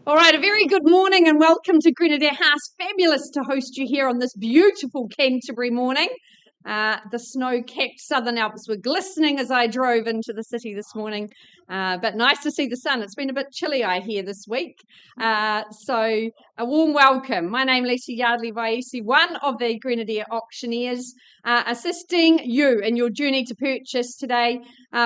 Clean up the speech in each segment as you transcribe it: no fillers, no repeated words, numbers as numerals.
All right, a very good morning and welcome to Grenadier House. Fabulous to host you here on this beautiful Canterbury morning. The snow-capped Southern Alps were glistening as I drove into the city this morning, but nice to see the sun. It's been a bit chilly, I hear, this week. So a warm welcome. My name is Lisa Yardley-Vaisi, one of the Grenadier auctioneers, assisting you in your journey to purchase today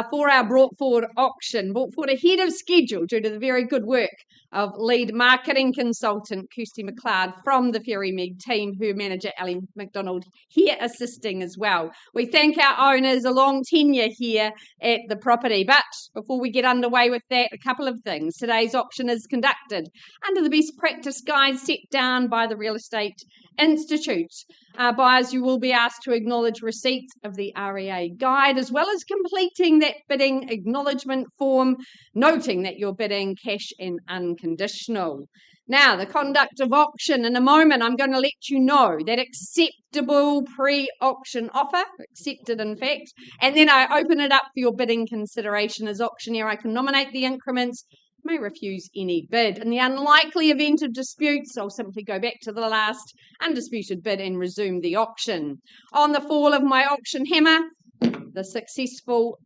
for our brought forward auction, brought forward ahead of schedule due to the very good work of lead marketing consultant Kirsty McLeod from the Ferrymead team, her manager Ellie McDonald here assisting as well. We thank our owners, a long tenure here at the property. But before we get underway with that, a couple of things. Today's auction is conducted under the best practice guide set down by the Real Estate Institute. Buyers, you will be asked to acknowledge receipt of the REA guide as well as completing that bidding acknowledgement form, noting that you're bidding cash and unconditional. Now, the conduct of auction. In a moment, I'm going to let you know that acceptable pre-auction offer, accepted in fact, and then I open it up for your bidding consideration. As auctioneer, I can nominate the increments, may refuse any bid. In the unlikely event of disputes, I'll simply go back to the last undisputed bid and resume the auction. On the fall of my auction hammer, the successful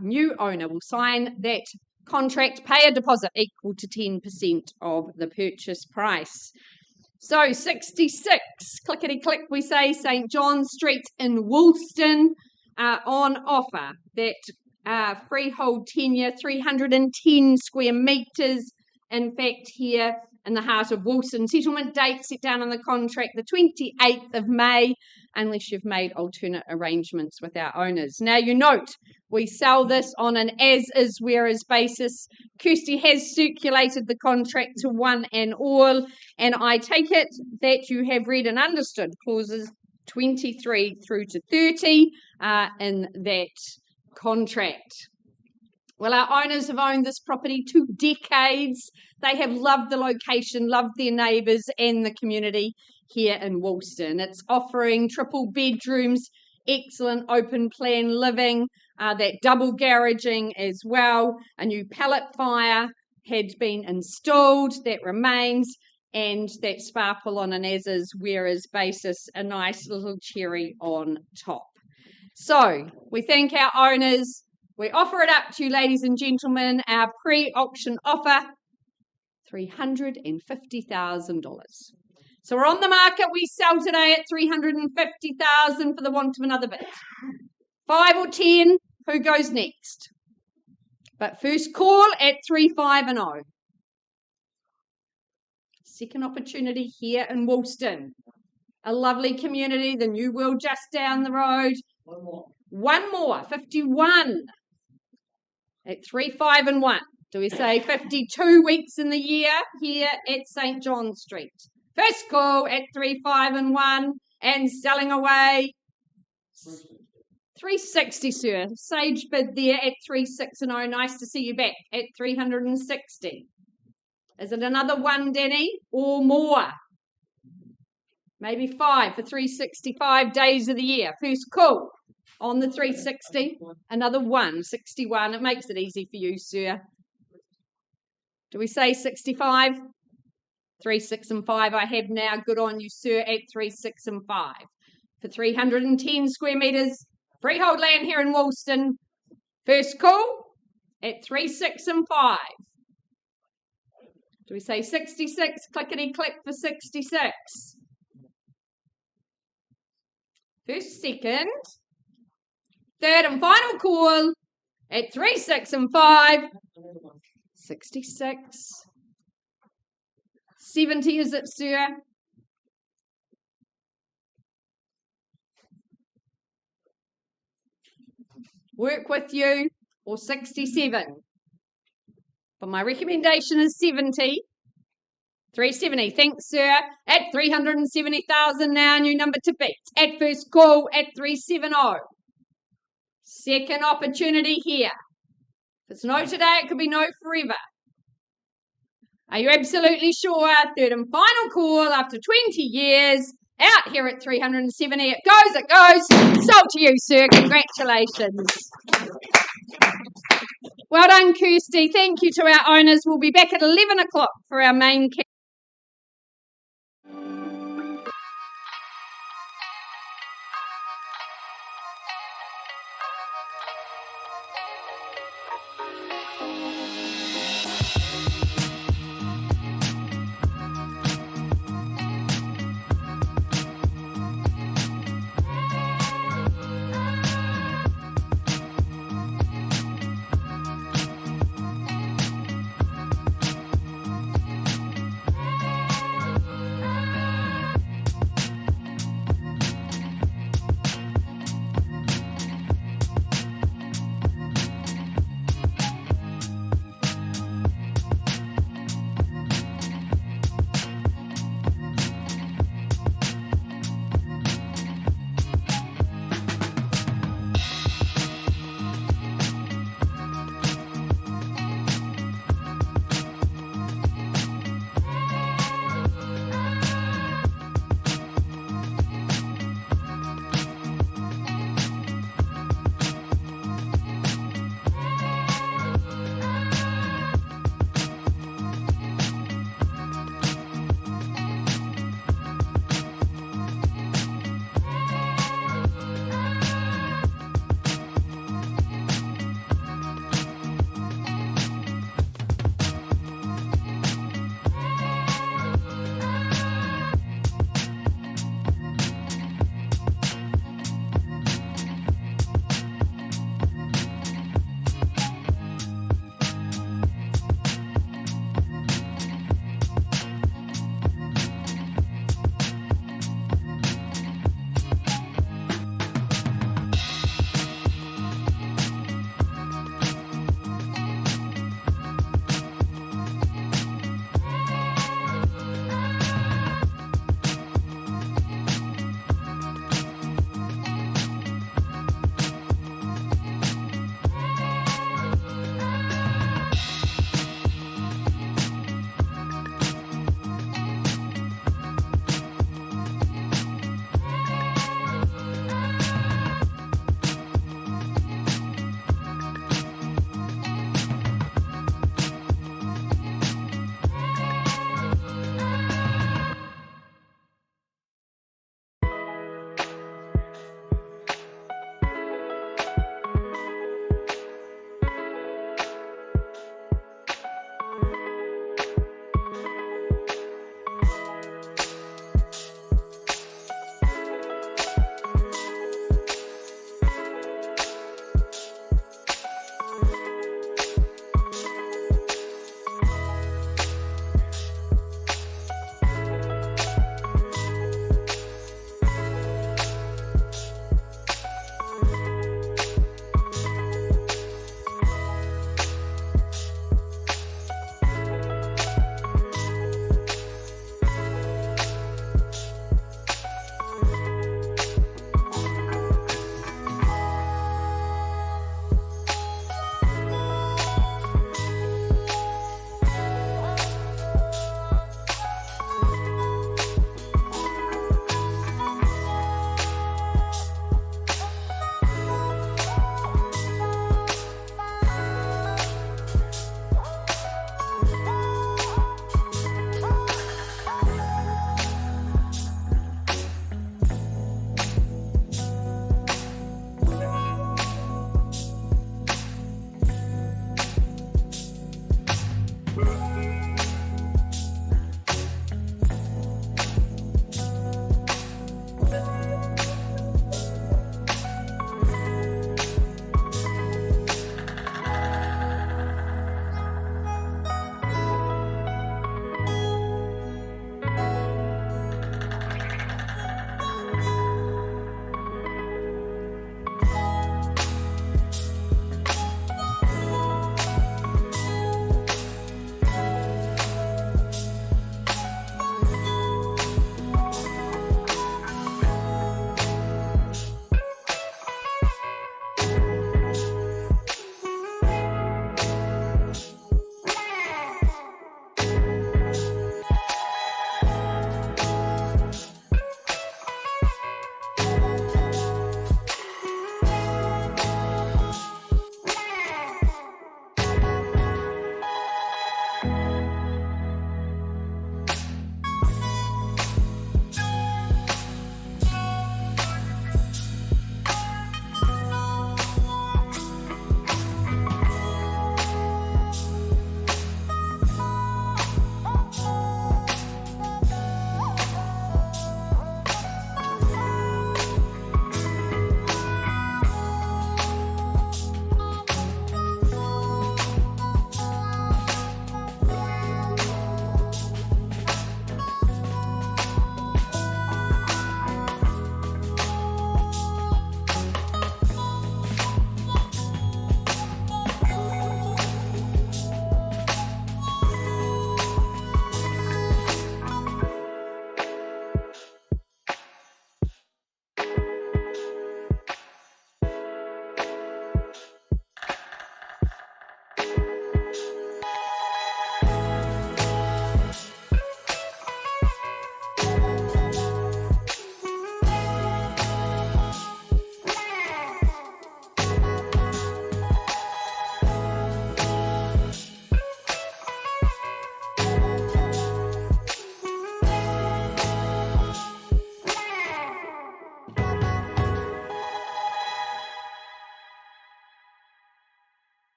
new owner will sign that contract, pay a deposit equal to 10% of the purchase price. So 66, clickety-click we say, St John Street in Woolston, on offer. That freehold tenure, 310 square metres, in fact, here in the heart of Woolston. Settlement date set down on the contract, the 28th of May, unless you've made alternate arrangements with our owners. Now, you note, we sell this on an as-is, whereas basis. Kirsty has circulated the contract to one and all, and I take it that you have read and understood clauses 23 through to 30 in that contract. Well, our owners have owned this property 2 decades. They have loved the location, loved their neighbours and the community here in Woolston. It's offering triple bedrooms, excellent open plan living, that double garaging as well. A new pellet fire had been installed, that remains, and that sparkle on an as-is, whereas basis, a nice little cherry on top. So we thank our owners. We offer it up to you, ladies and gentlemen, our pre-auction offer, $350,000. So we're on the market. We sell today at $350,000 for the want of another bid. 5 or 10, who goes next? But first call at 350. Second opportunity here in Woolston. A lovely community, the New World just down the road. One more, 51 at 351. Do we say 52 weeks in the year here at St John Street? First call at 351 and selling away. 360, sir. Sage bid there at 360. Nice to see you back at 360. Is it another one, Danny, or more? Maybe 5 for 365 days of the year. First call on the 360. Another 161. It makes it easy for you, sir. Do we say 65? 3, 6 and 5 I have now. Good on you, sir, at 3, 6 and 5. For 310 square metres, freehold land here in Woolston. First call at 3, 6 and 5. Do we say 66? Clickety-click for 66. First, second. Third and final call at 3, 6 and 5. 66. 70 is it, sir? Work with you, or 67. But my recommendation is 70. 370. Thanks, sir. At 370,000 now, new number to beat. At first call at 370. Second opportunity here. If it's no today, it could be no forever. Are you absolutely sure? Third and final call after 20 years. Out here at 370. It goes, it goes. Sold to you, sir. Congratulations. Well done, Kirsty. Thank you to our owners. We'll be back at 11 o'clock for our main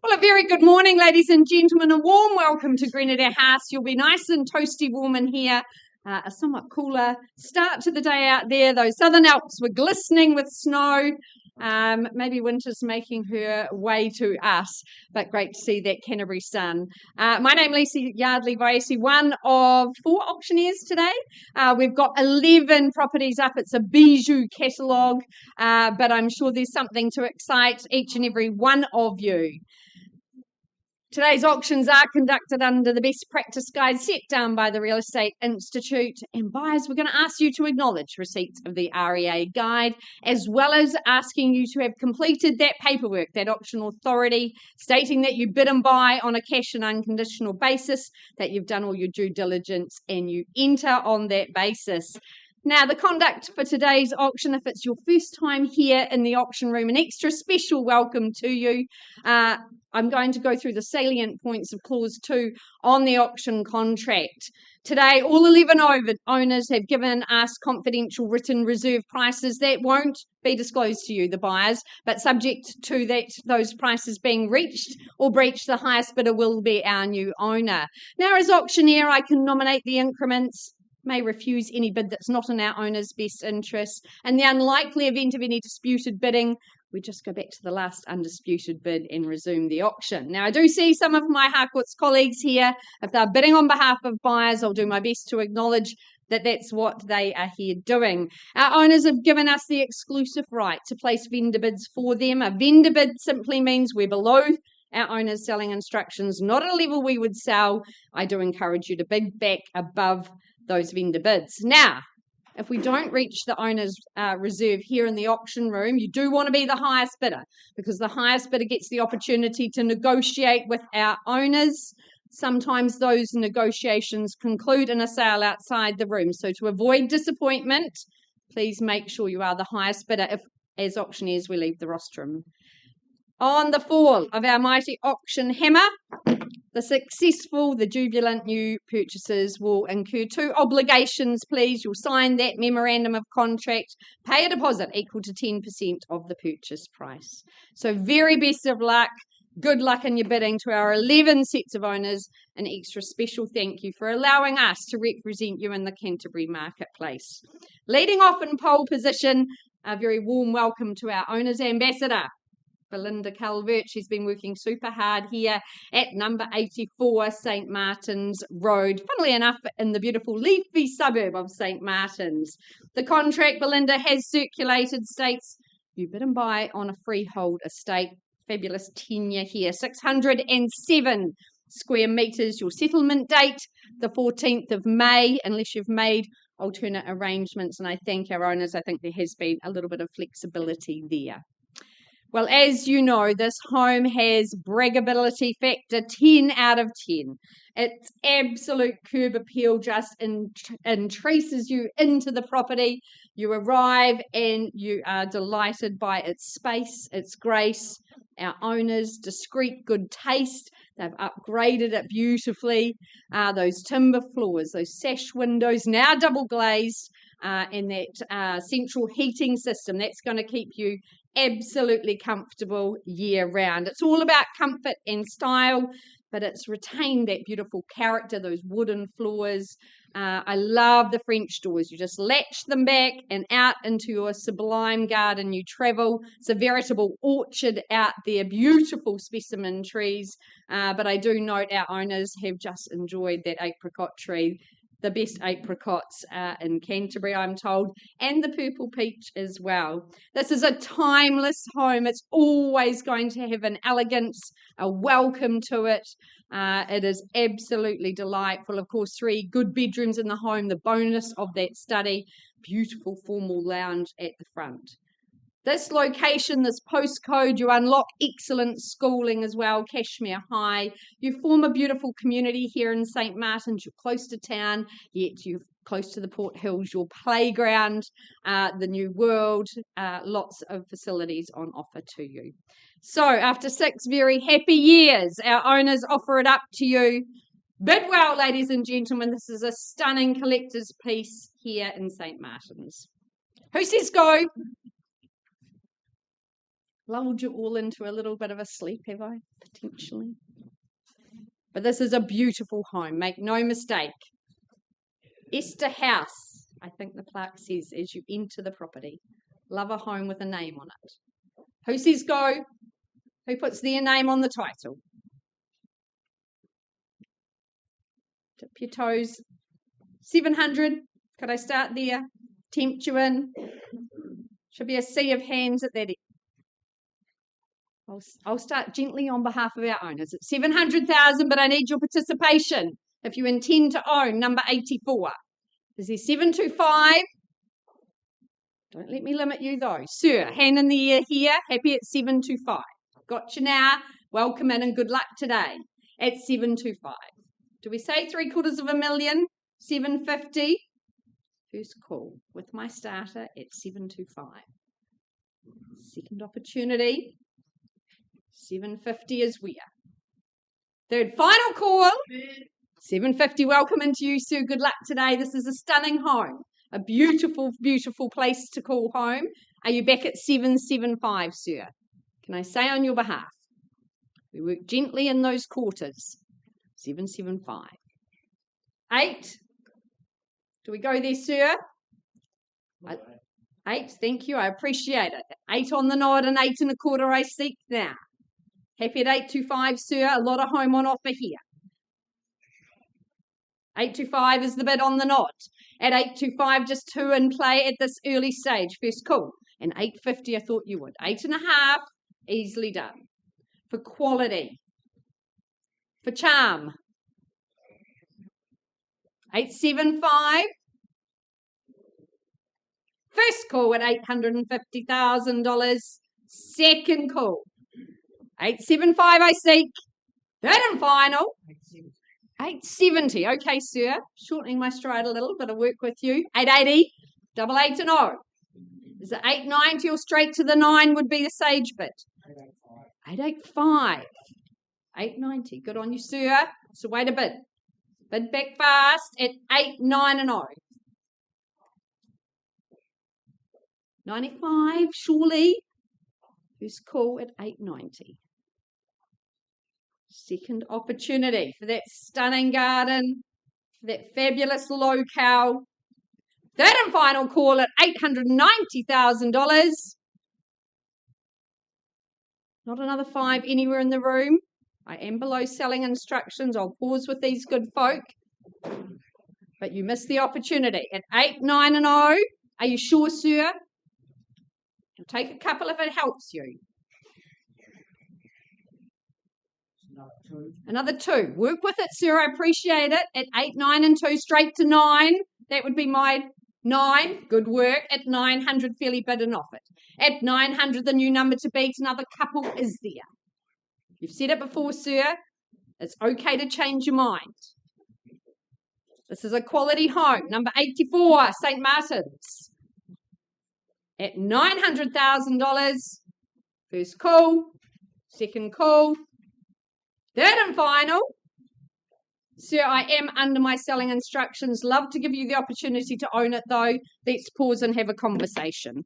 Well, a very good morning, ladies and gentlemen. A warm welcome to Grenadier House. You'll be nice and toasty warm in here. A somewhat cooler start to the day out there. Those southern Alps were glistening with snow. Maybe winter's making her way to us, but great to see that Canterbury sun. My name is Lisa Yardley-Vaesi, one of 4 auctioneers today. We've got 11 properties up. It's a bijou catalogue, but I'm sure there's something to excite each and every one of you. Today's auctions are conducted under the best practice guide set down by the Real Estate Institute. And buyers, we're going to ask you to acknowledge receipt of the REA guide, as well as asking you to have completed that paperwork, that auction authority, stating that you bid and buy on a cash and unconditional basis, that you've done all your due diligence and you enter on that basis. Now, the conduct for today's auction, if it's your first time here in the auction room, an extra special welcome to you. I'm going to go through the salient points of Clause 2 on the auction contract. Today, all 11 owners have given us confidential written reserve prices that won't be disclosed to you, the buyers, but subject to those prices being reached or breached, the highest bidder will be our new owner. Now, as auctioneer, I can nominate the increments, may refuse any bid that's not in our owner's best interest. In the unlikely event of any disputed bidding, we just go back to the last undisputed bid and resume the auction. Now, I do see some of my Harcourt's colleagues here. If they're bidding on behalf of buyers, I'll do my best to acknowledge that that's what they are here doing. Our owners have given us the exclusive right to place vendor bids for them. A vendor bid simply means we're below our owner's selling instructions, not at a level we would sell. I do encourage you to bid back above those vendor bids. Now, if we don't reach the owner's reserve here in the auction room, you do want to be the highest bidder, because the highest bidder gets the opportunity to negotiate with our owners. Sometimes those negotiations conclude in a sale outside the room. So to avoid disappointment, please make sure you are the highest bidder if, as auctioneers, we leave the rostrum. On the fall of our mighty auction hammer, the jubilant new purchasers will incur 2 obligations, please. You'll sign that memorandum of contract, pay a deposit equal to 10% of the purchase price. So very best of luck. Good luck in your bidding. To our 11 sets of owners, an extra special thank you for allowing us to represent you in the Canterbury marketplace. Leading off in pole position, a very warm welcome to our owner's ambassador, Belinda Calvert. She's been working super hard here at number 84 St Martin's Road, funnily enough in the beautiful leafy suburb of St Martin's. The contract Belinda has circulated states you bid and buy on a freehold estate. Fabulous tenure here, 607 square metres. Your settlement date, the 14th of May, unless you've made alternate arrangements. And I thank our owners. I think there has been a little bit of flexibility there. Well, as you know, this home has braggability factor 10 out of 10. Its absolute curb appeal just entraces you into the property. You arrive and you are delighted by its space, its grace, our owners' discreet good taste. They've upgraded it beautifully. Those timber floors, those sash windows, now double glazed, and that central heating system, that's going to keep you absolutely comfortable year round. It's all about comfort and style, but it's retained that beautiful character, those wooden floors. I love the French doors. You just latch them back and out into your sublime garden you travel. It's a veritable orchard out there, beautiful specimen trees. But I do note our owners have just enjoyed that apricot tree. the best apricots in Canterbury, I'm told, and the purple peach as well. This is a timeless home. It's always going to have an elegance, a welcome to it. It is absolutely delightful. Of course, 3 good bedrooms in the home, the bonus of that study, beautiful formal lounge at the front. This location, this postcode, you unlock excellent schooling as well, Cashmere High. You form a beautiful community here in St Martin's. You're close to town, yet you're close to the Port Hills, your playground, the new world, lots of facilities on offer to you. So after 6 very happy years, our owners offer it up to you. Bid well, ladies and gentlemen. This is a stunning collector's piece here in St Martin's. Who says go? Lulled you all into a little bit of a sleep, have I? Potentially. But this is a beautiful home, make no mistake. Esther House, I think the plaque says as you enter the property. Love a home with a name on it. Who says go? Who puts their name on the title? Tip your toes. 700. Could I start there? Tempt you in. Should be a sea of hands at that end. I'll start gently on behalf of our owners. It's 700,000, but I need your participation if you intend to own number 84. Is there 725? Don't let me limit you though. Sir, hand in the air here. Happy at 725. Got you now. Welcome in and good luck today at 725. Do we say 750,000? 750? First call with my starter at 725. Second opportunity. 750 is where? Third final call. 750. Welcome into you, Sue. Good luck today. This is a stunning home. A beautiful, beautiful place to call home. Are you back at 775, sir? Can I say on your behalf? We work gently in those quarters. 775. 8. Do we go there, sir? 8. Thank you. I appreciate it. 8 on the nod and 8 1/4 I seek now. Happy at 825, sir. A lot of home on offer here. 825 is the bid on the nod. At 825, just 2 in play at this early stage. First call. And 850, I thought you would. 8.5, easily done. For quality. For charm. 875. First call at $850,000. Second call. 875 I seek. Third and final. 870. Okay, sir. Shortening my stride a little, but I'll work with you. 880. 88 and 0. Is it 890 or straight to the 9 would be the sage bit? 885. 890. Good on you, sir. So wait a bit. Bid back fast at 89 and 0. 95, surely. First call at 890. Second opportunity for that stunning garden, for that fabulous locale. Third and final call at $890,000. Not another 5 anywhere in the room. I am below selling instructions. I'll pause with these good folk. But you missed the opportunity at 89 and 0. Are you sure, sir? I'll take a couple if it helps you. Another 2. Work with it, sir. I appreciate it. At 8, 9 and 2, straight to 9. That would be my 9. Good work. At 900, fairly bid and offered. At 900, the new number to beat. Another couple is there. You've said it before, sir. It's okay to change your mind. This is a quality home. Number 84, St Martin's. At $900,000. First call. Second call. Third and final. Sir, I am under my selling instructions. Love to give you the opportunity to own it, though. Let's pause and have a conversation.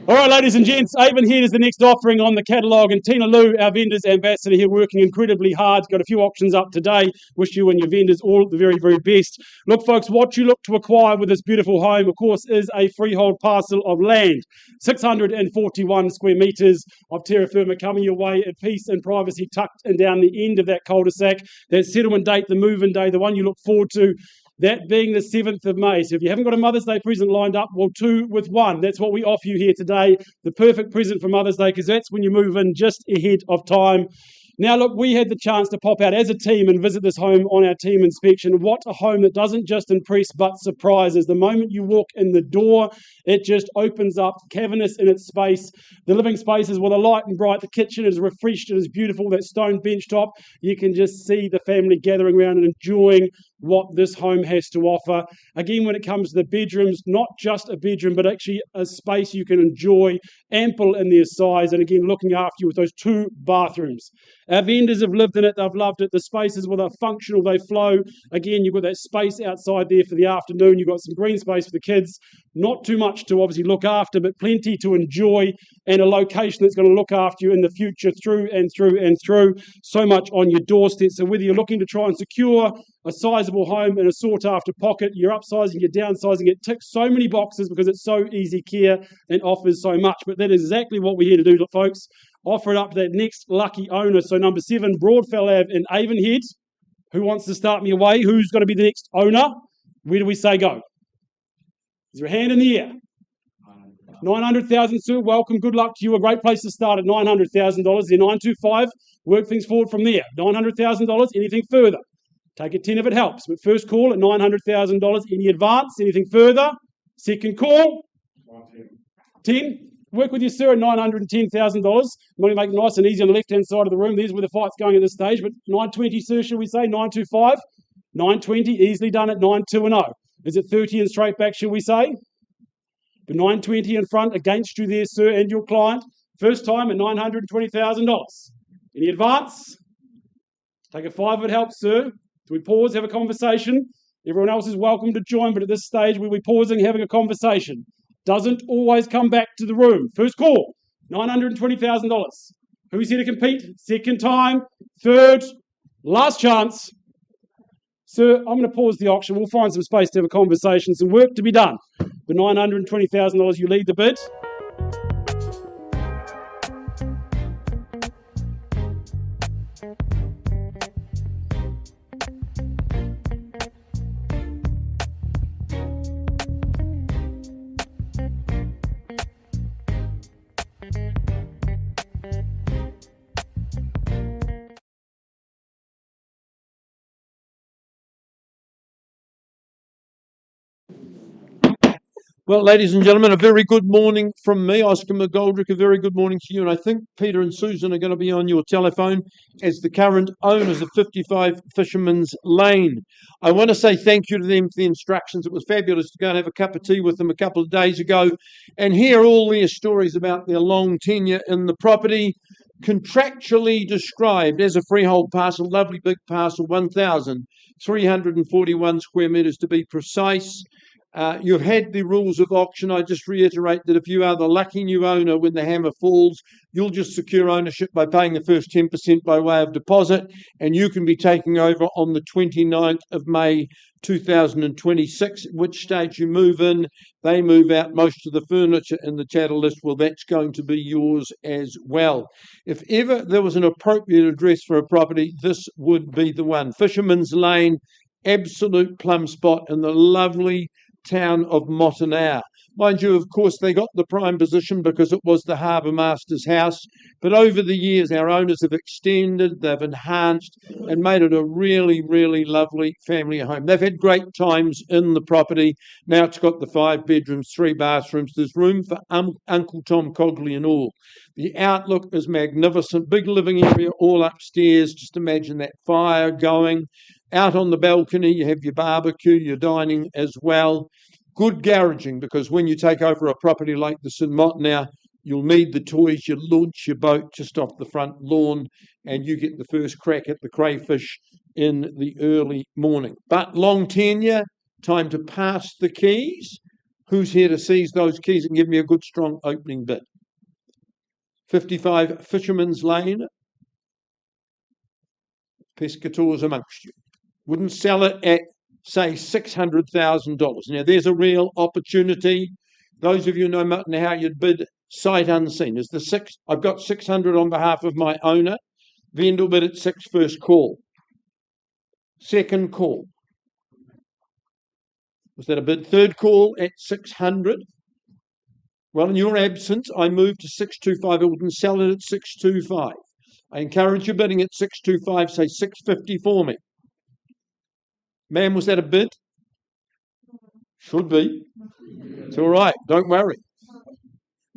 All right, ladies and gents, Avon Head is the next offering on the catalogue, and Tina Lou, our vendors ambassador here, working incredibly hard. Got a few auctions up today. Wish you and your vendors all the very, very best. Look, folks, what you look to acquire with this beautiful home, of course, is a freehold parcel of land. 641 square metres of terra firma coming your way in peace and privacy, tucked in down the end of that cul-de-sac. That settlement date, the move-in day, the one you look forward to, that being the 7th of May. So if you haven't got a Mother's Day present lined up, well, 2 with 1. That's what we offer you here today. The perfect present for Mother's Day, because that's when you move in just ahead of time. Now, look, we had the chance to pop out as a team and visit this home on our team inspection. What a home that doesn't just impress but surprises. The moment you walk in the door, it just opens up, cavernous in its space. The living space is, well, the light and bright. The kitchen is refreshed. It is beautiful. That stone bench top. You can just see the family gathering around and enjoying what this home has to offer. Again, when it comes to the bedrooms, not just a bedroom, but actually a space you can enjoy, ample in their size, and again, looking after you with those 2 bathrooms. Our vendors have lived in it, they've loved it. The spaces, well, they're functional, they flow. Again, you've got that space outside there for the afternoon. You've got some green space for the kids. Not too much to obviously look after, but plenty to enjoy, and a location that's going to look after you in the future through and through and through. So much on your doorstep. So whether you're looking to try and secure a sizable home in a sought-after pocket, you're upsizing, you're downsizing, it ticks so many boxes because it's so easy care and offers so much. But that is exactly what we're here to do, folks. Offer it up to that next lucky owner. So number 7, Broadfell Ave in Avon Head. Who wants to start me away? Who's going to be the next owner? Where do we say go? Is there a hand in the air? 900,000, sir. Welcome. Good luck to you. A great place to start at $900,000. They're 925. Work things forward from there. $900,000. Anything further? Take a 10 if it helps. But first call at $900,000. Any advance? Anything further? Second call? 10. Work with you, sir, at $910,000. I'm going to make it nice and easy on the left-hand side of the room. There's where the fight's going at this stage. But 920, sir, shall we say? 925? 920, easily done at 920. Is it 30 and straight back, shall we say? But 920 in front against you there, sir, and your client. First time at $920,000. Any advance? Take a 5 if it helps, sir. Do we pause, have a conversation? Everyone else is welcome to join, but at this stage we'll be pausing, having a conversation. Doesn't always come back to the room. First call, $920,000. Who's here to compete? Second time, third, last chance. Sir, I'm going to pause the auction. We'll find some space to have a conversation, some work to be done. For $920,000, you lead the bid. Well, ladies and gentlemen, a very good morning from me, Oscar McGoldrick. A very good morning to you. And I think Peter and Susan are going to be on your telephone as the current owners of 55 Fisherman's Lane. I want to say thank you to them for the instructions. It was fabulous to go and have a cup of tea with them a couple of days ago and hear all their stories about their long tenure in the property, contractually described as a freehold parcel, lovely big parcel, 1,341 square metres to be precise. You've had the rules of auction. I just reiterate that if you are the lucky new owner when the hammer falls, you'll just secure ownership by paying the first 10% by way of deposit, and you can be taking over on the 29th of May 2026, at which stage you move in, they move out, most of the furniture in the chattel list, well, that's going to be yours as well. If ever there was an appropriate address for a property, this would be the one. Fisherman's Lane, absolute plum spot in the lovely town of Motunau. Mind you, of course, they got the prime position because it was the harbour master's house, but over the years our owners have extended, they've enhanced and made it a really, really lovely family home. They've had great times in the property. Now it's got the 5 bedrooms, 3 bathrooms. There's room for Uncle Tom Cogley and all. The outlook is magnificent. Big living area all upstairs. Just imagine that fire going. Out on the balcony, you have your barbecue, your dining as well. Good garaging, because when you take over a property like this in Motunau, you'll need the toys. You launch your boat just off the front lawn and you get the first crack at the crayfish in the early morning. But long tenure, time to pass the keys Who's here to seize those keys and give me a good strong opening bid? 55 Fisherman's Lane. Pescators amongst you. Wouldn't sell it at, say, $600,000. Now, there's a real opportunity. Those of you who know how you'd bid sight unseen. I've got 600 on behalf of my owner. Vendor bid at 6, first call. Second call. Was that a bid? Third call at 600. Well, in your absence, I moved to 625. I wouldn't sell it at 625. I encourage you bidding at 625, say 650 for me. Ma'am, was that a bid? Should be. It's all right. Don't worry.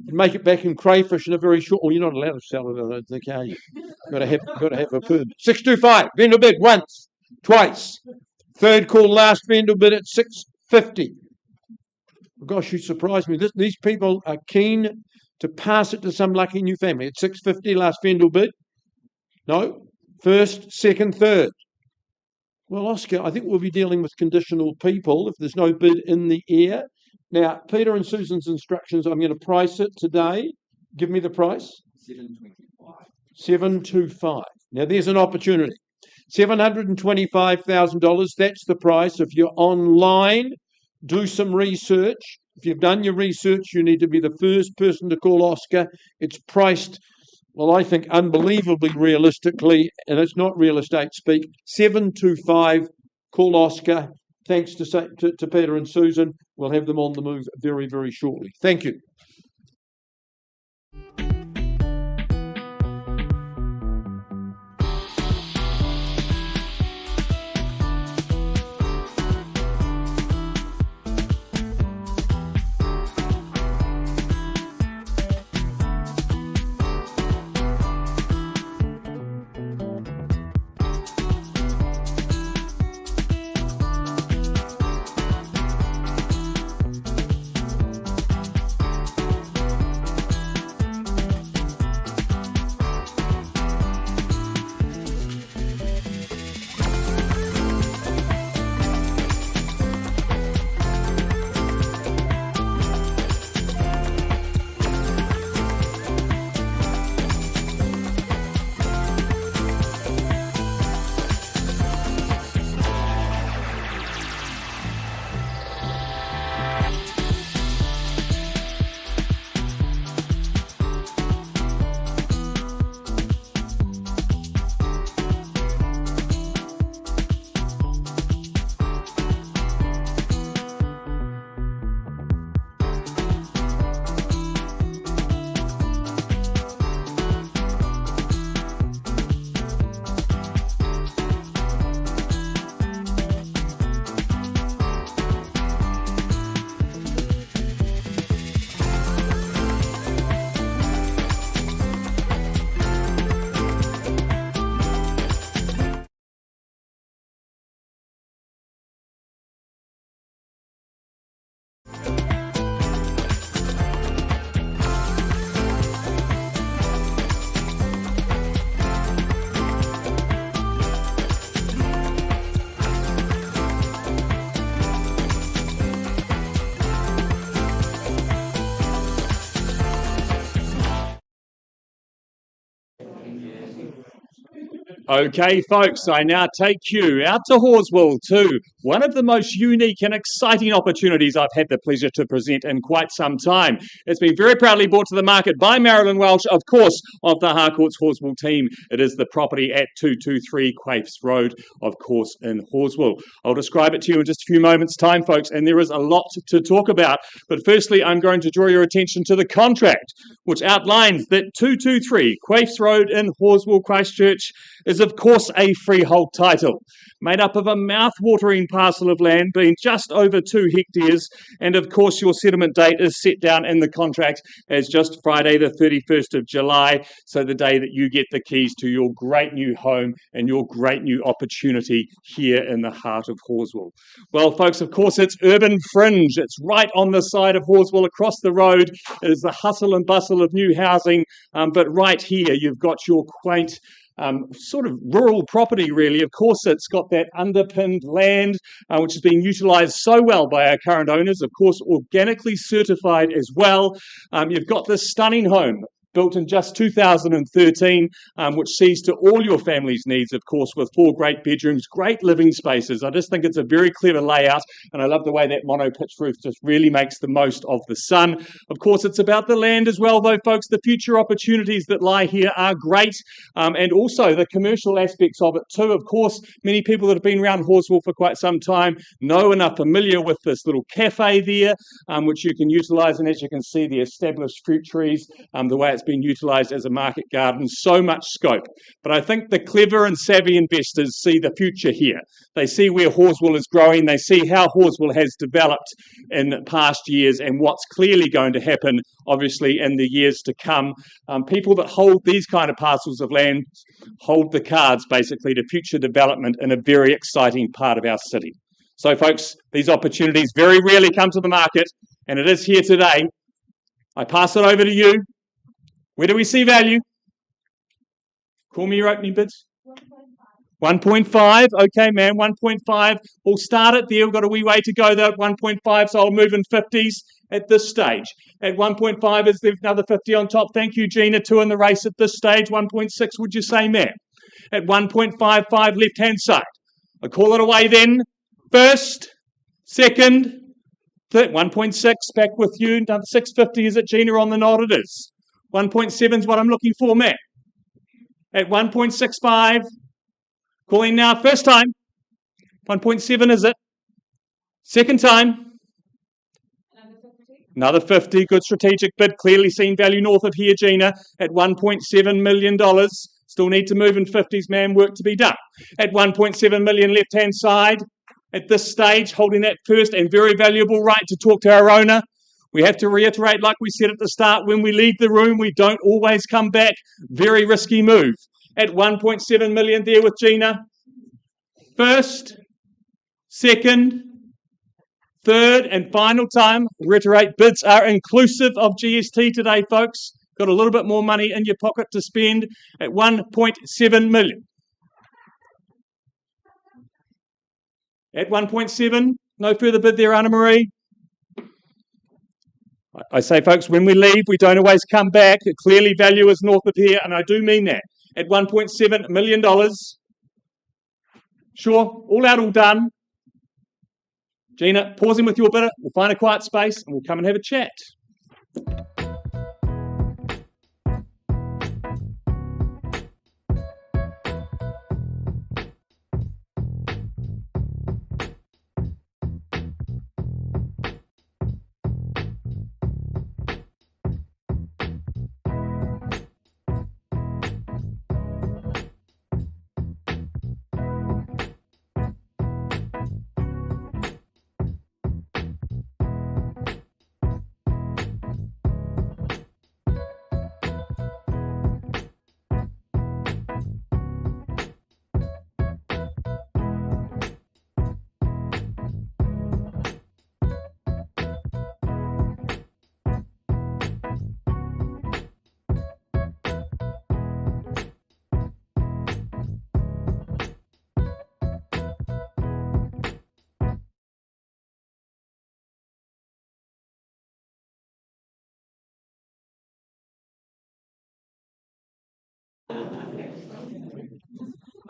You make it back in crayfish in a very short. Well, you're not allowed to sell it, I don't think, are you? Got to have a permit. 625. Vendor bid once, twice. Third call, last vendor bid at 650. Gosh, you surprised me. These people are keen to pass it to some lucky new family. At 650, last vendor bid. No. First, second, third. Well, Oscar, I think we'll be dealing with conditional people if there's no bid in the air. Now, Peter and Susan's instructions, I'm going to price it today. Give me the price. $725. Now, there's an opportunity. $725,000, that's the price. If you're online, do some research. If you've done your research, you need to be the first person to call Oscar. It's priced, well, I think unbelievably realistically, and it's not real estate speak. 725, call Oscar. Thanks to Peter and Susan. We'll have them on the move very, very shortly. Thank you. Okay, folks, I now take you out to Horswell to one of the most unique and exciting opportunities I've had the pleasure to present in quite some time. It's been very proudly brought to the market by Marilyn Welsh, of course, of the Harcourts Horswell team. It is the property at 223 Quaifs Road, of course, in Horswell. I'll describe it to you in just a few moments' time, folks, and there is a lot to talk about. But firstly, I'm going to draw your attention to the contract, which outlines that 223 Quaifs Road in Horswell, Christchurch, is of course a freehold title, made up of a mouth-watering parcel of land being just over 2 hectares, and of course your settlement date is set down in the contract as just Friday the 31st of July, so the day that you get the keys to your great new home and your great new opportunity here in the heart of Horswell. Well, folks, of course it's urban fringe. It's right on the side of Horswell, across the road. It is the hustle and bustle of new housing, but right here you've got your quaint sort of rural property, really. Of course, it's got that underpinned land, which has been utilised so well by our current owners, of course, organically certified as well. You've got this stunning home built in just 2013, which sees to all your family's needs, of course, with 4 great bedrooms, great living spaces. I just think it's a very clever layout, and I love the way that mono pitch roof just really makes the most of the sun. Of course, it's about the land as well, though, folks. The future opportunities that lie here are great, and also the commercial aspects of it too. Of course, many people that have been around Horswell for quite some time know and are familiar with this little cafe there, which you can utilise, and as you can see, the established fruit trees, the way it's been utilised as a market garden, so much scope. But I think the clever and savvy investors see the future here. They see where Horswell is growing, they see how Horswell has developed in past years and what's clearly going to happen, obviously, in the years to come. People that hold these kind of parcels of land hold the cards, basically, to future development in a very exciting part of our city. So, folks, these opportunities very rarely come to the market, and it is here today. I pass it over to you. Where do we see value? Call me your opening bids. 1.5. Okay, man, 1.5. We'll start it there. We've got a wee way to go there at 1.5, so I'll move in 50s at this stage. At 1.5 is there another 50 on top. Thank you, Gina. 2 in the race at this stage. 1.6, would you say, man? At 1.55, left-hand side. I call it away then. First, second, third. 1.6, back with you. Another 650, is it, Gina, on the nod? It is. 1.7 is what I'm looking for, Matt. At 1.65, calling now, first time. 1.7 is it? Second time. Another 50, good strategic bid. Clearly seen value north of here, Gina, at $1.7 million. Still need to move in 50s, man, work to be done. At 1.7 million left-hand side, at this stage, holding that first and very valuable right to talk to our owner. We have to reiterate, like we said at the start, when we leave the room, we don't always come back. Very risky move. At 1.7 million there with Gina. First, second, third, and final time. Reiterate, bids are inclusive of GST today, folks. Got a little bit more money in your pocket to spend at 1.7 million. At 1.7, no further bid there, Anna Marie. I say, folks, when we leave, we don't always come back. Clearly, value is north of here, and I do mean that. At $1.7 million. Sure, all out, all done. Gina, pausing with your bidder. We'll find a quiet space, and we'll come and have a chat.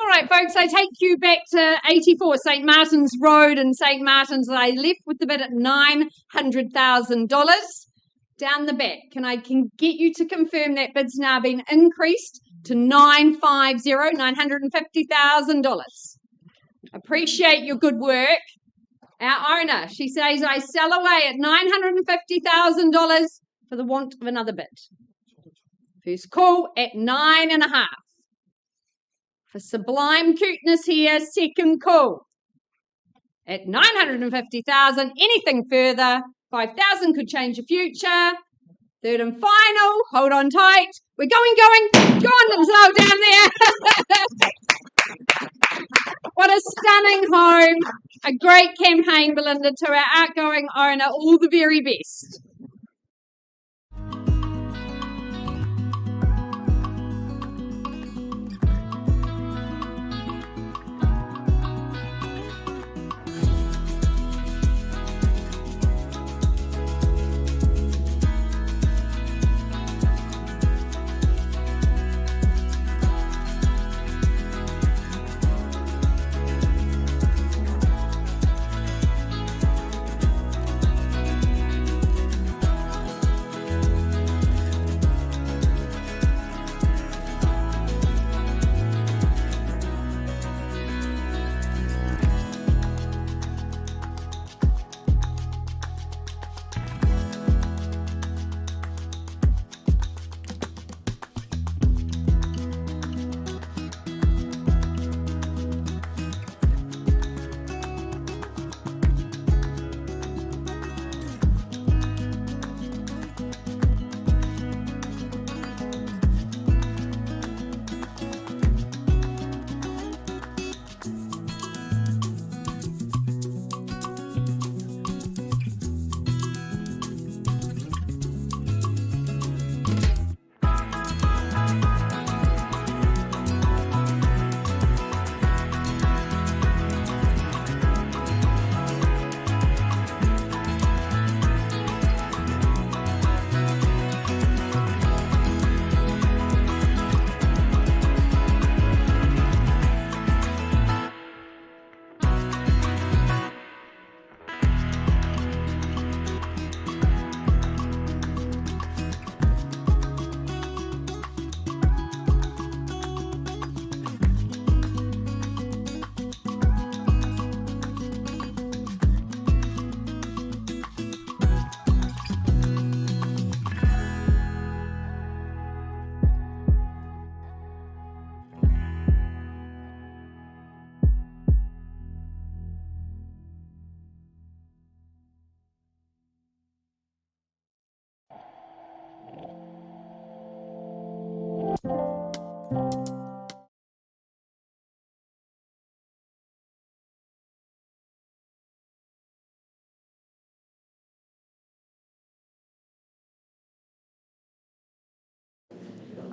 All right, folks, I take you back to 84 St. Martin's Road in St. Martin's. I left with the bid at $900,000. Down the back, can get you to confirm that bid's now been increased to $950,000. Appreciate your good work. Our owner, she says, I sell away at $950,000 for the want of another bid. First call at 9.5. For sublime cuteness here, second call at $950,000. Anything further, $5,000 could change your future. Third and final, hold on tight. We're going. Go on, little soul down there. What a stunning home. A great campaign, Belinda, to our outgoing owner. All the very best.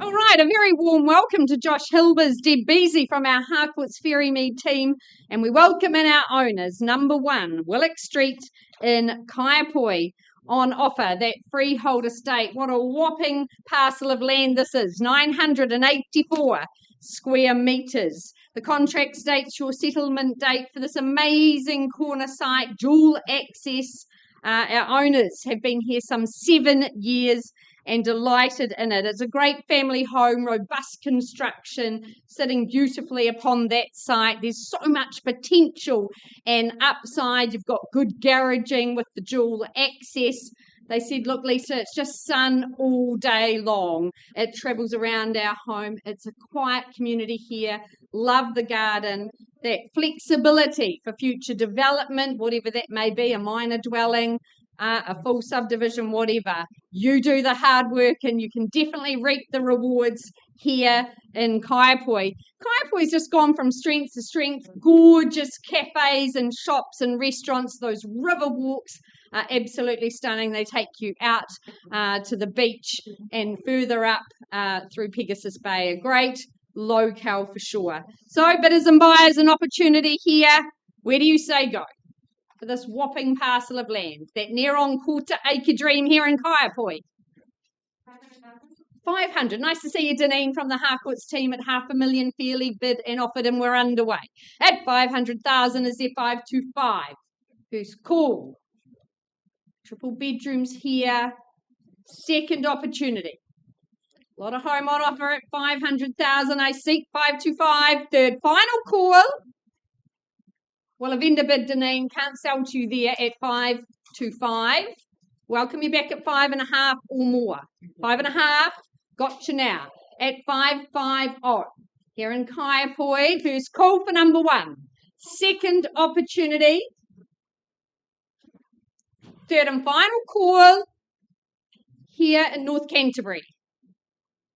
All right, a very warm welcome to Josh Hilbers, Deb Beasy from our Harcourt's Ferrymead team, and we welcome in our owners. Number 1, Willock Street in Kaiapoi, on offer, that freehold estate. What a whopping parcel of land this is, 984 square metres. The contract states your settlement date for this amazing corner site, dual access. Our owners have been here some 7 years and delighted in it. It's a great family home, robust construction, sitting beautifully upon that site. There's so much potential and upside. You've got good garaging with the dual access. They said, look, Lisa, it's just sun all day long. It travels around our home. It's a quiet community here. Love the garden. That flexibility for future development, whatever that may be, a minor dwelling, a full subdivision, whatever. You do the hard work and you can definitely reap the rewards here in Kaiapoi. Kaiapoi's just gone from strength to strength. Gorgeous cafes and shops and restaurants. Those river walks are absolutely stunning. They take you out to the beach and further up through Pegasus Bay. A great locale for sure. So bidders and buyers, an opportunity here. Where do you say go for this whopping parcel of land, that near on quarter acre dream here in Kaiapoi? 500. Nice to see you, Deneen, from the Harcourt's team at $500,000 fairly bid and offered, and we're underway. At 500,000 is their 525. Who's cool? Triple bedrooms here. Second opportunity. A lot of home on offer at 500,000. I seek 525. Third final call. Well, a vendor bid, Deneen, can't sell to you there at 525. Welcome you back at 5.5 or more. 5.5, got you now at 550. Here in Kaiapoi, first call for number 1. Second opportunity. Third and final call here in North Canterbury.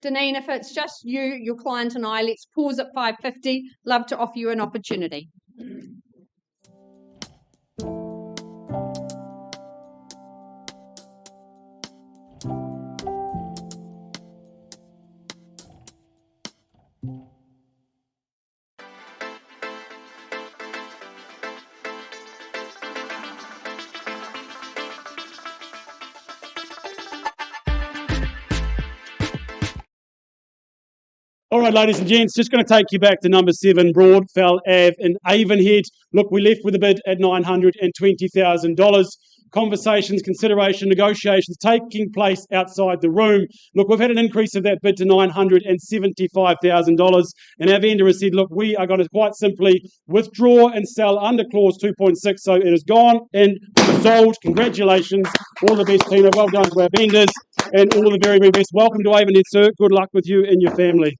Deneen, if it's just you, your client and I, let's pause at 550. Love to offer you an opportunity. All right, ladies and gents, just going to take you back to number 7, Broadfell Ave in Avonhead. Look, we left with a bid at $920,000. Conversations, consideration, negotiations taking place outside the room. Look, we've had an increase of that bid to $975,000. And our vendor has said, look, we are going to quite simply withdraw and sell under clause 2.6. So it is gone and sold. Congratulations. All the best, Tina. Well done to our vendors and all the very, very best. Welcome to Avonhead, sir. Good luck with you and your family.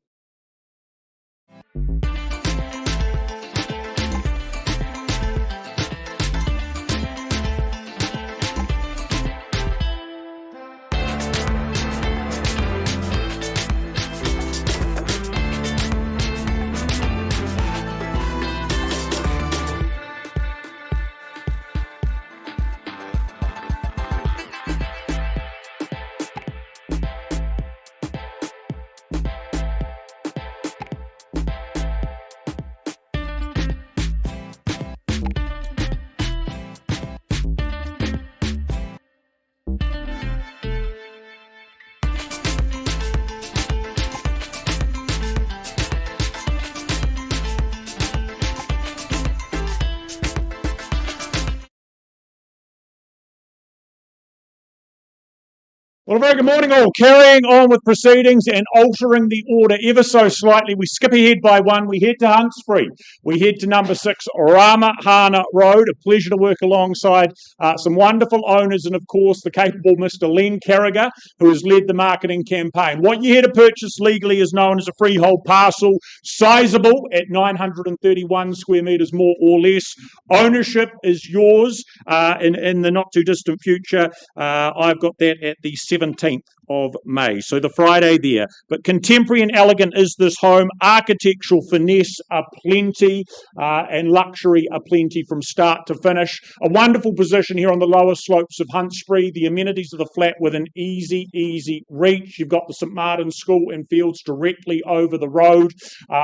Well, a very good morning all. Carrying on with proceedings and altering the order ever so slightly, we skip ahead by 1. We head to Huntsbury. We head to number 6, Ramahana Road. A pleasure to work alongside some wonderful owners and, of course, the capable Mr. Len Carragher, who has led the marketing campaign. What you're here to purchase legally is known as a freehold parcel, sizable at 931 square metres more or less. Ownership is yours in the not-too-distant future. I've got that at the 17th of May. So the Friday there. But contemporary and elegant is this home. Architectural finesse aplenty and luxury aplenty from start to finish. A wonderful position here on the lower slopes of Huntsbury. The amenities of the flat within easy reach. You've got the St Martin's School and Fields directly over the road.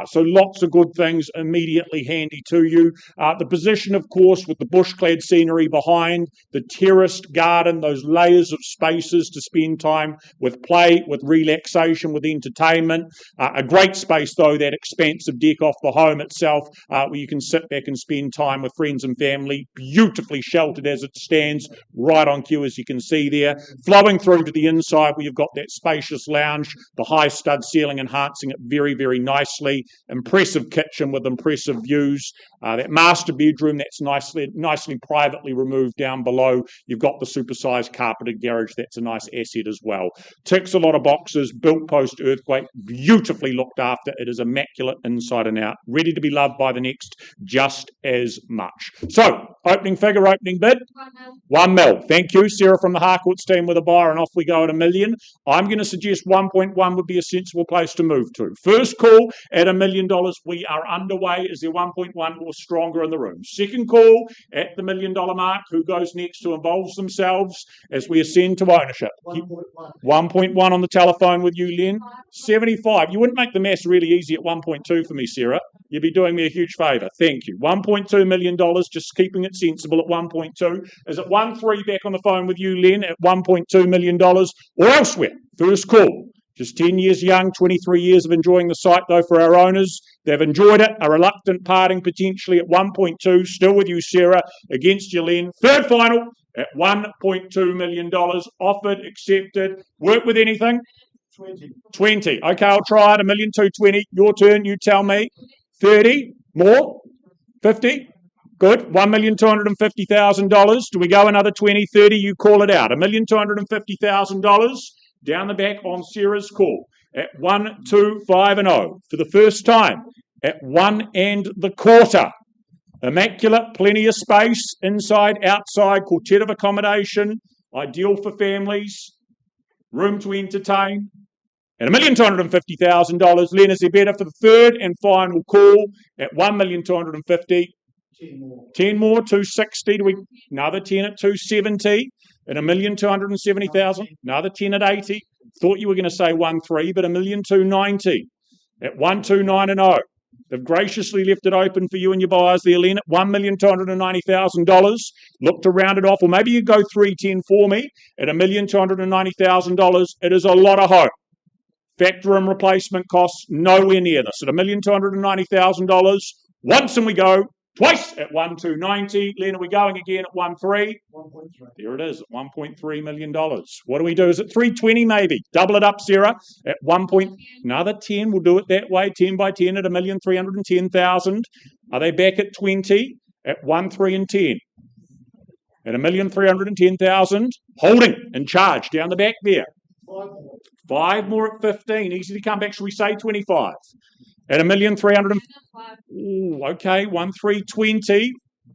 So lots of good things immediately handy to you. The position, of course, with the bush-clad scenery behind, the terraced garden, those layers of spaces to spend time with play, with relaxation, with entertainment. A great space, though, that expansive deck off the home itself, where you can sit back and spend time with friends and family. Beautifully sheltered as it stands, right on cue, as you can see there. Flowing through to the inside, where you've got that spacious lounge, the high stud ceiling enhancing it very nicely. Impressive kitchen with impressive views. That master bedroom that's nicely privately removed down below. You've got the supersized carpeted garage. That's a nice asset as well. Ticks a lot of boxes. Built post-earthquake. Beautifully looked after. It is immaculate inside and out. Ready to be loved by the next just as much. So, opening figure, opening bid. 1 mil. Thank you, Sarah from the Harcourts team with a buyer, and off we go at $1 million. I'm going to suggest 1.1 would be a sensible place to move to. First call at $1 million. We are underway. Is there 1.1 or stronger in the room? Second call at the $1 million mark. Who goes next to involves themselves as we ascend to ownership? 1.1 on the telephone with you, Len. 75. You wouldn't make the maths really easy at 1.2 for me, Sarah. You'd be doing me a huge favour. Thank you. $1.2 million, just keeping it sensible at 1.2. Is it 1.3 back on the phone with you, Len, at $1.2 million or elsewhere? First call. Just 10 years young, 23 years of enjoying the site, though, for our owners. They've enjoyed it. A reluctant parting potentially at 1.2. Still with you, Sarah, against you, Len. Third final at $1.2 million. Offered, accepted. Work with anything? 20. Okay, I'll try it. $1,220,000. Your turn. You tell me. 30. More? 50? Good. $1,250,000. Do we go another 20, 30? You call it out. $1,250,000. Down the back on Sarah's call at 1,250 for the first time at 1 1/4. Immaculate, plenty of space, inside, outside, quartet of accommodation, ideal for families, room to entertain. At $1,250,000, Len, is there better for the third and final call at $1,250,000? 10 more, 260. Do we another 10 at 270? At $1,270,000, another 10 at 80. Thought you were going to say 1.3, but $1,290 at 1,290. They've graciously left it open for you and your buyers there, Len, at $1,290,000. Look to round it off, or maybe you go 310 for me at $1,290,000. It is a lot of hope. Factor and replacement costs nowhere near this. At $1,290,000, once and we go. Twice at 1,290. Len, are we going again at 1.3? 1.3. There it is, at $1.3 million. What do we do? Is it 320 maybe? Double it up, Sarah, at 1 point. Another 10. We'll do it that way. 10 by 10 at $1,310,000. Are they back at 20? At 1.3 and 10. At $1,310,000. Holding in charge down the back there. 5 more at 15. Easy to come back. Should we say 25? At $1,300,000. Okay, 1,320.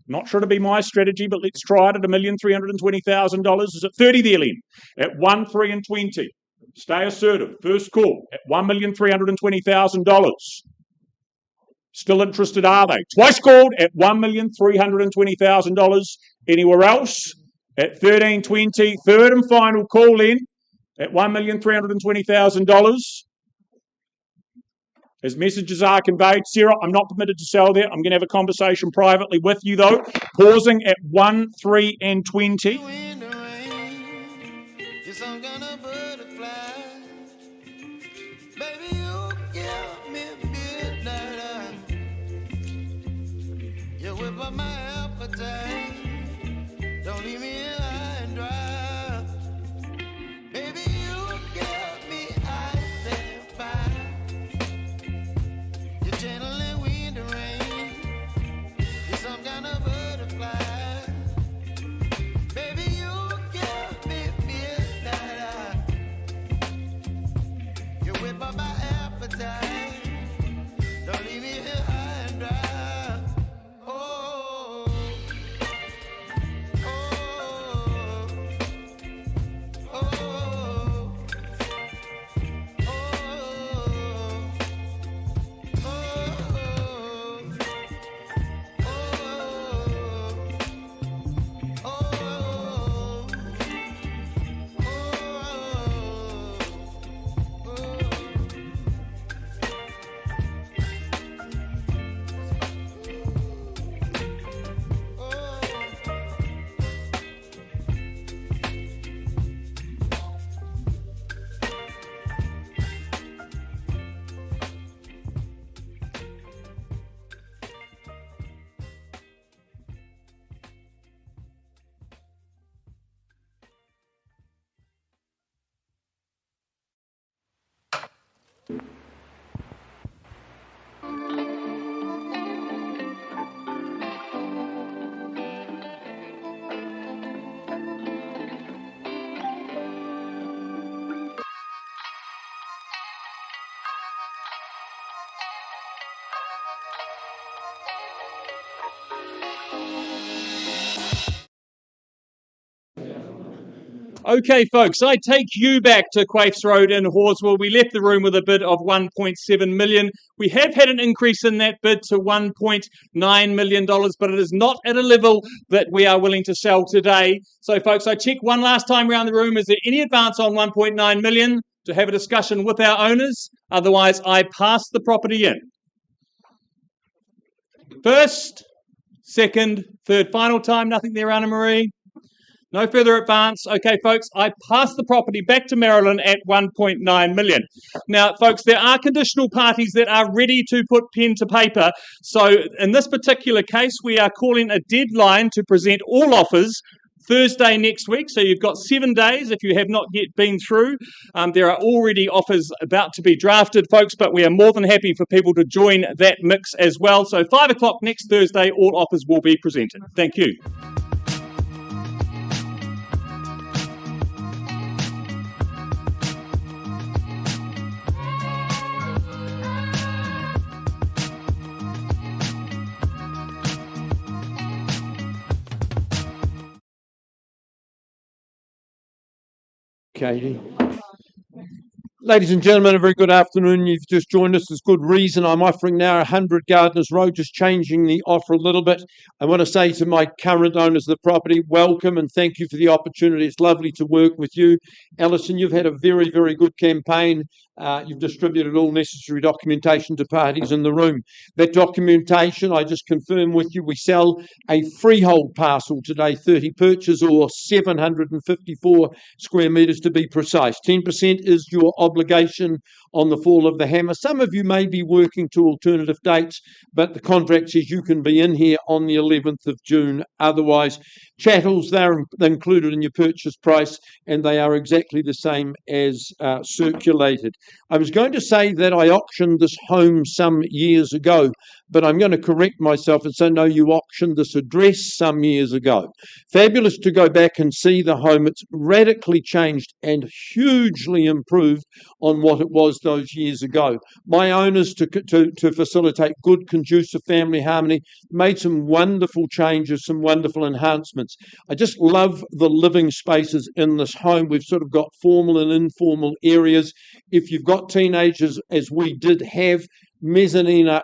Not sure to be my strategy, but let's try it at $1,320,000. Is it 30 there, Len? At 1,320. Stay assertive. First call at $1,320,000. Still interested, are they? Twice called at $1,320,000. Anywhere else? At 1,320. Third and final call, Len, at $1,320,000. As messages are conveyed, Sarah, I'm not permitted to sell there. I'm going to have a conversation privately with you, though. Pausing at 1,320. Don't leave me here high and dry. Baby, you give me ice and fire. You're gentle and wind and rain. You're some kind of butterfly. Baby, you give me midnight. You whip up my appetite. Don't leave me here high and dry. Oh. Okay, folks, I take you back to Quaifs Road in Horswell. We left the room with a bid of 1.7 million. We have had an increase in that bid to $1.9 million, but it is not at a level that we are willing to sell today. So, folks, I check one last time around the room. Is there any advance on 1.9 million to have a discussion with our owners? Otherwise, I pass the property in. First, second, third, final time. Nothing there, Anna Marie. No further advance. Okay, folks, I pass the property back to Marilyn at 1.9 million. Now, folks, there are conditional parties that are ready to put pen to paper. So in this particular case, we are calling a deadline to present all offers Thursday next week. So you've got 7 days if you have not yet been through. There are already offers about to be drafted, folks, but we are more than happy for people to join that mix as well. So 5 o'clock next Thursday, all offers will be presented. Thank you. Katie. Ladies and gentlemen, a very good afternoon. You've just joined us. There's good reason. I'm offering now 100 Gardeners Road, just changing the offer a little bit. I want to say to my current owners of the property, welcome and thank you for the opportunity. It's lovely to work with you. Alison, you've had a very, very good campaign. You've distributed all necessary documentation to parties in the room. That documentation, I just confirm with you, we sell a freehold parcel today, 30 perches or 754 square metres to be precise. 10% is your obligation on the fall of the hammer. Some of you may be working to alternative dates, but the contract says you can be in here on the 11th of June. Otherwise, chattels, they're included in your purchase price and they are exactly the same as circulated. I was going to say that I auctioned this home some years ago, but I'm going to correct myself and say, no, you auctioned this address some years ago. Fabulous to go back and see the home. It's radically changed and hugely improved on what it was those years ago. My owners, to facilitate good, conducive family harmony, made some wonderful changes, some wonderful enhancements. I just love the living spaces in this home. We've sort of got formal and informal areas. If you've got teenagers, as we did have, mezzanine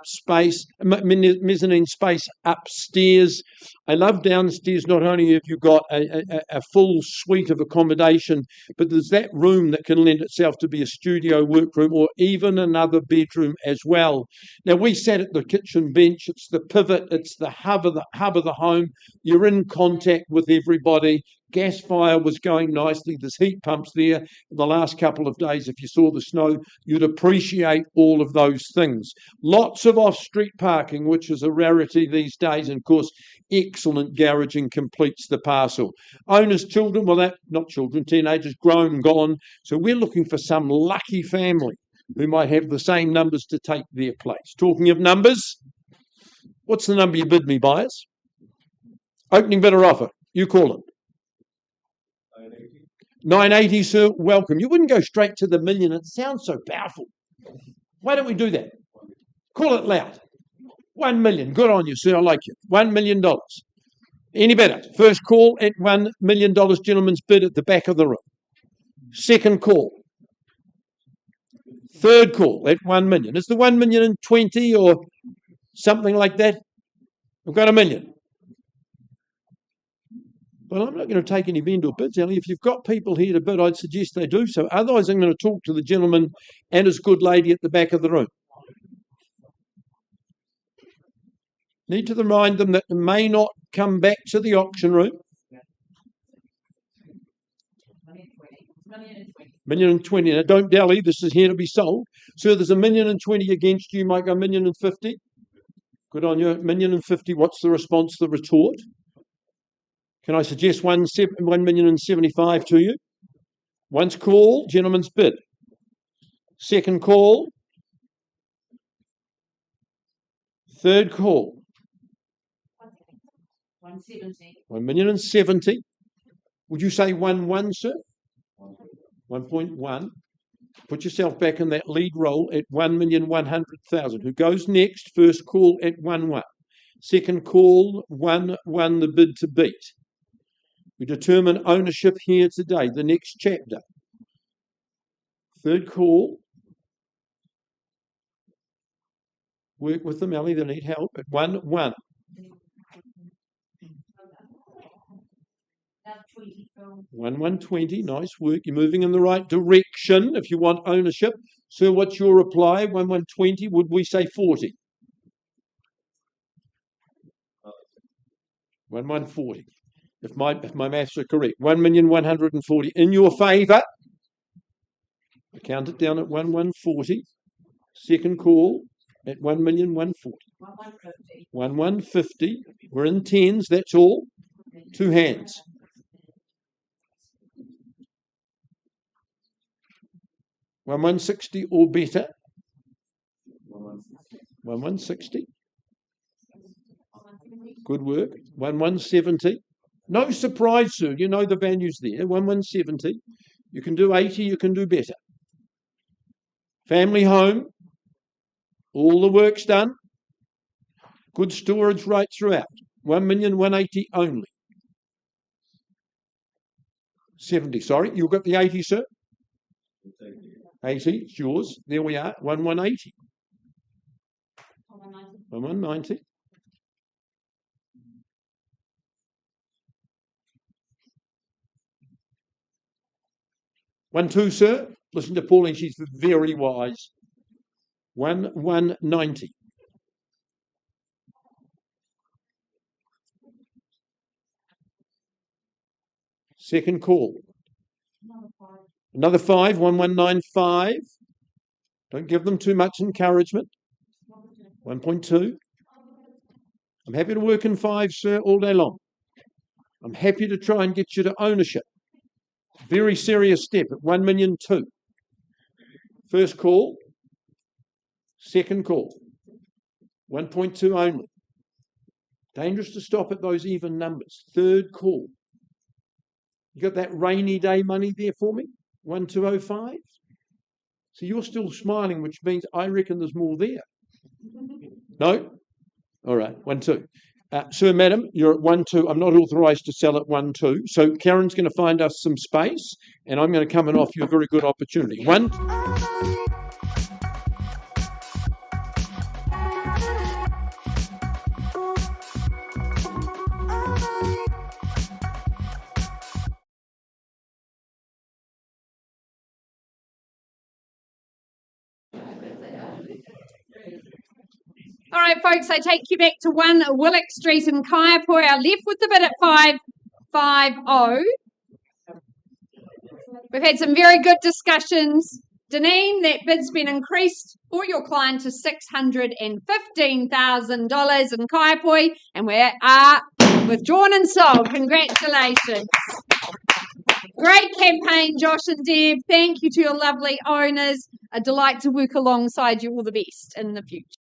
space upstairs. I love downstairs. Not only have you got a full suite of accommodation, but there's that room that can lend itself to be a studio workroom or even another bedroom as well. Now, we sat at the kitchen bench. It's the pivot. It's the hub of the home. You're in contact with everybody. Gas fire was going nicely. There's heat pumps there. The last couple of days, if you saw the snow, you'd appreciate all of those things. Lots of off-street parking, which is a rarity these days. And, of course, excellent garaging completes the parcel. Owners' children, well, not children, teenagers, grown and gone. So we're looking for some lucky family who might have the same numbers to take their place. Talking of numbers, what's the number you bid me, buyers? Opening bid or offer? You call it. 980, sir, welcome. You wouldn't go straight to the million. It sounds so powerful. Why don't we do that? Call it loud. 1 million. Good on you, sir. I like you. $1 million. Any better? First call at $1 million. Gentleman's bid at the back of the room. Second call. Third call at 1 million. Is the 1 million in 20 or something like that? We've got $1 million. Well, I'm not going to take any vendor bids, Ellie. If you've got people here to bid, I'd suggest they do so. Otherwise, I'm going to talk to the gentleman and his good lady at the back of the room. Need to remind them that they may not come back to the auction room. $1,020,000. Now, don't dally. This is here to be sold. So there's $1,020,000 against you. You might go $1,050,000. Good on you. $1,050,000. What's the response? The retort? Can I suggest $1,075,000 to you? Once call, gentleman's bid. Second call. Third call. 170. 1,070,000. Would you say 1-1, sir? 1.1. Put yourself back in that lead role at 1,100,000. Who goes next? First call at 1-1. Second call, 1-1, the bid to beat. We determine ownership here today, the next chapter. Third call. Work with them, Ellie, they need help. At 1-1. 1-1-20, nice work. You're moving in the right direction if you want ownership. Sir, what's your reply? 1-1-20, would we say 40? 1-1-40. If my maths are correct. 1,140,000 in your favour. Count it down at 1-1-40. Second call at 1,140,000. 1-1-50. We're in tens, that's all. Two hands. $1,160 or better. 1,160. Good work. 1,170. No surprise, sir. You know the values there. 1,170. You can do 80. You can do better. Family home. All the work's done. Good storage right throughout. 1,180,000 only. 70. Sorry, you got the 80, sir. 80, it's yours. There we are. 1,180. 1,190. One, two, sir. Listen to Pauline, she's very wise. 1,190. Second call. Another 5, 1,195. Don't give them too much encouragement. 1.2. I'm happy to work in 5, sir, all day long. I'm happy to try and get you to ownership. Very serious step at 1,200,000. First call. Second call. 1.2 only. Dangerous to stop at those even numbers. Third call. You got that rainy day money there for me? 1,205. So you're still smiling, which means I reckon there's more there. No? All right, 1-2. Sir, madam, you're at 1-2. I'm not authorised to sell at 1-2. So Karen's going to find us some space, and I'm going to come and offer you a very good opportunity. 1. All right, folks, I take you back to 1 Willock Street in Kaiapoi. I left with the bid at 550. We've had some very good discussions. Deneen, that bid's been increased for your client to $615,000 in Kaiapoi, and we are withdrawn and sold. Congratulations. Great campaign, Josh and Deb. Thank you to your lovely owners. A delight to work alongside you. All the best in the future.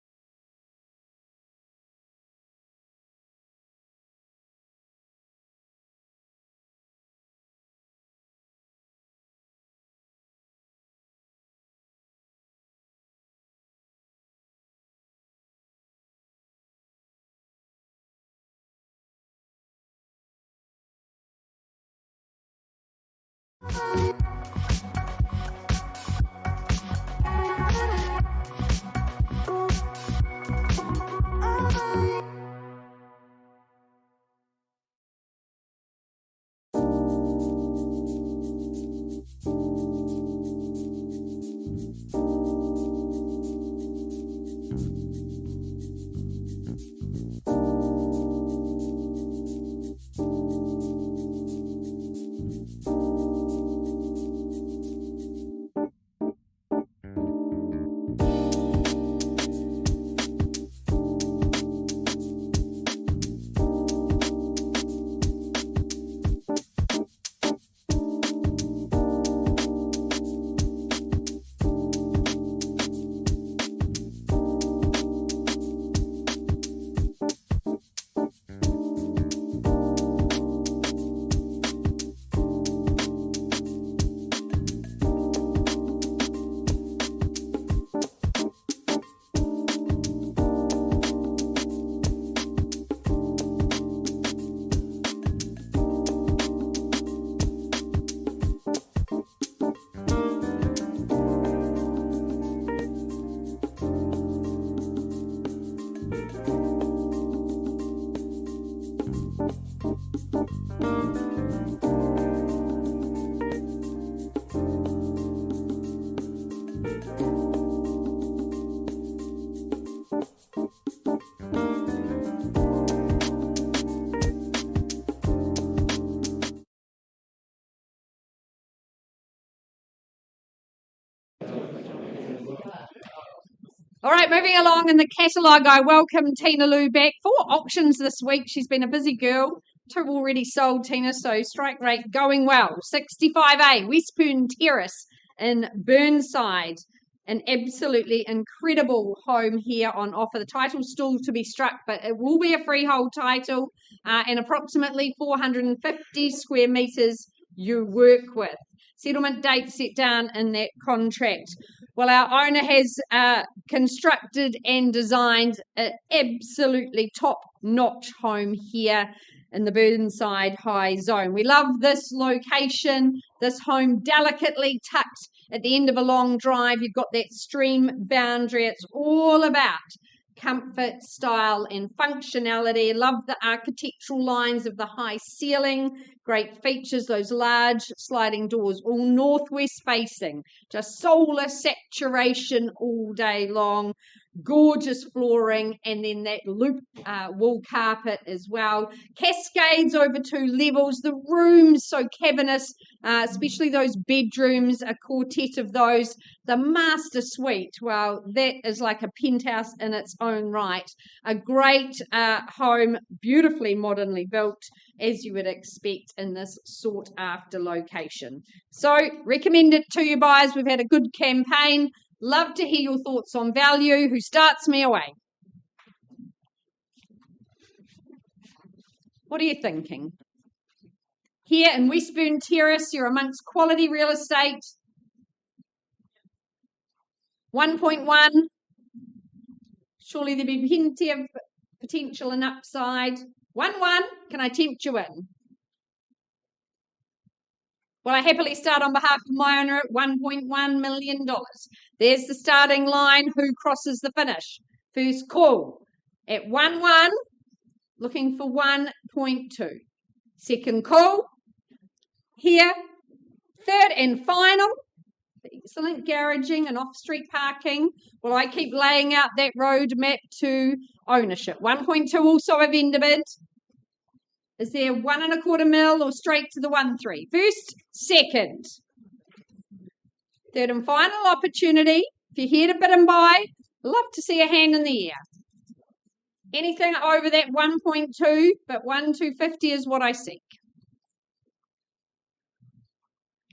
All right, moving along in the catalogue, I welcome Tina Lou back. 4 auctions this week. She's been a busy girl. 2 already sold, Tina, so strike rate going well. 65A, Westbourne Terrace in Burnside. An absolutely incredible home here on offer. The title's still to be struck, but it will be a freehold title and approximately 450 square metres you work with. Settlement date set down in that contract. Well, our owner has constructed and designed an absolutely top-notch home here in the Burnside High Zone. We love this location, this home delicately tucked at the end of a long drive. You've got that stream boundary. It's all about comfort, style and functionality. Love the architectural lines of the high ceiling. Great features, those large sliding doors, all northwest facing. Just solar saturation all day long. Gorgeous flooring and then that loop wall carpet as well. Cascades over 2 levels. The rooms so cavernous, especially those bedrooms, a quartet of those. The master suite, well, that is like a penthouse in its own right. A great home, beautifully modernly built, as you would expect in this sought after location. So recommend it to your buyers. We've had a good campaign. Love to hear your thoughts on value. Who starts me away? What are you thinking? Here in Westbourne Terrace, you're amongst quality real estate. 1.1. Surely there'd be plenty of potential and upside. 1.1. Can I tempt you in? Well, I happily start on behalf of my owner at $1.1 million. There's the starting line. Who crosses the finish? First call at 1.1, looking for 1.2. Second call here. Third and final. Excellent garaging and off-street parking. Well, I keep laying out that road map to ownership. 1.2 also a vendor bid. Is there 1.25 mil or straight to the 1.3? First, second. Third and final opportunity. If you're here to bid and buy, love to see a hand in the air. Anything over that 1.2, but 1,250 is what I seek.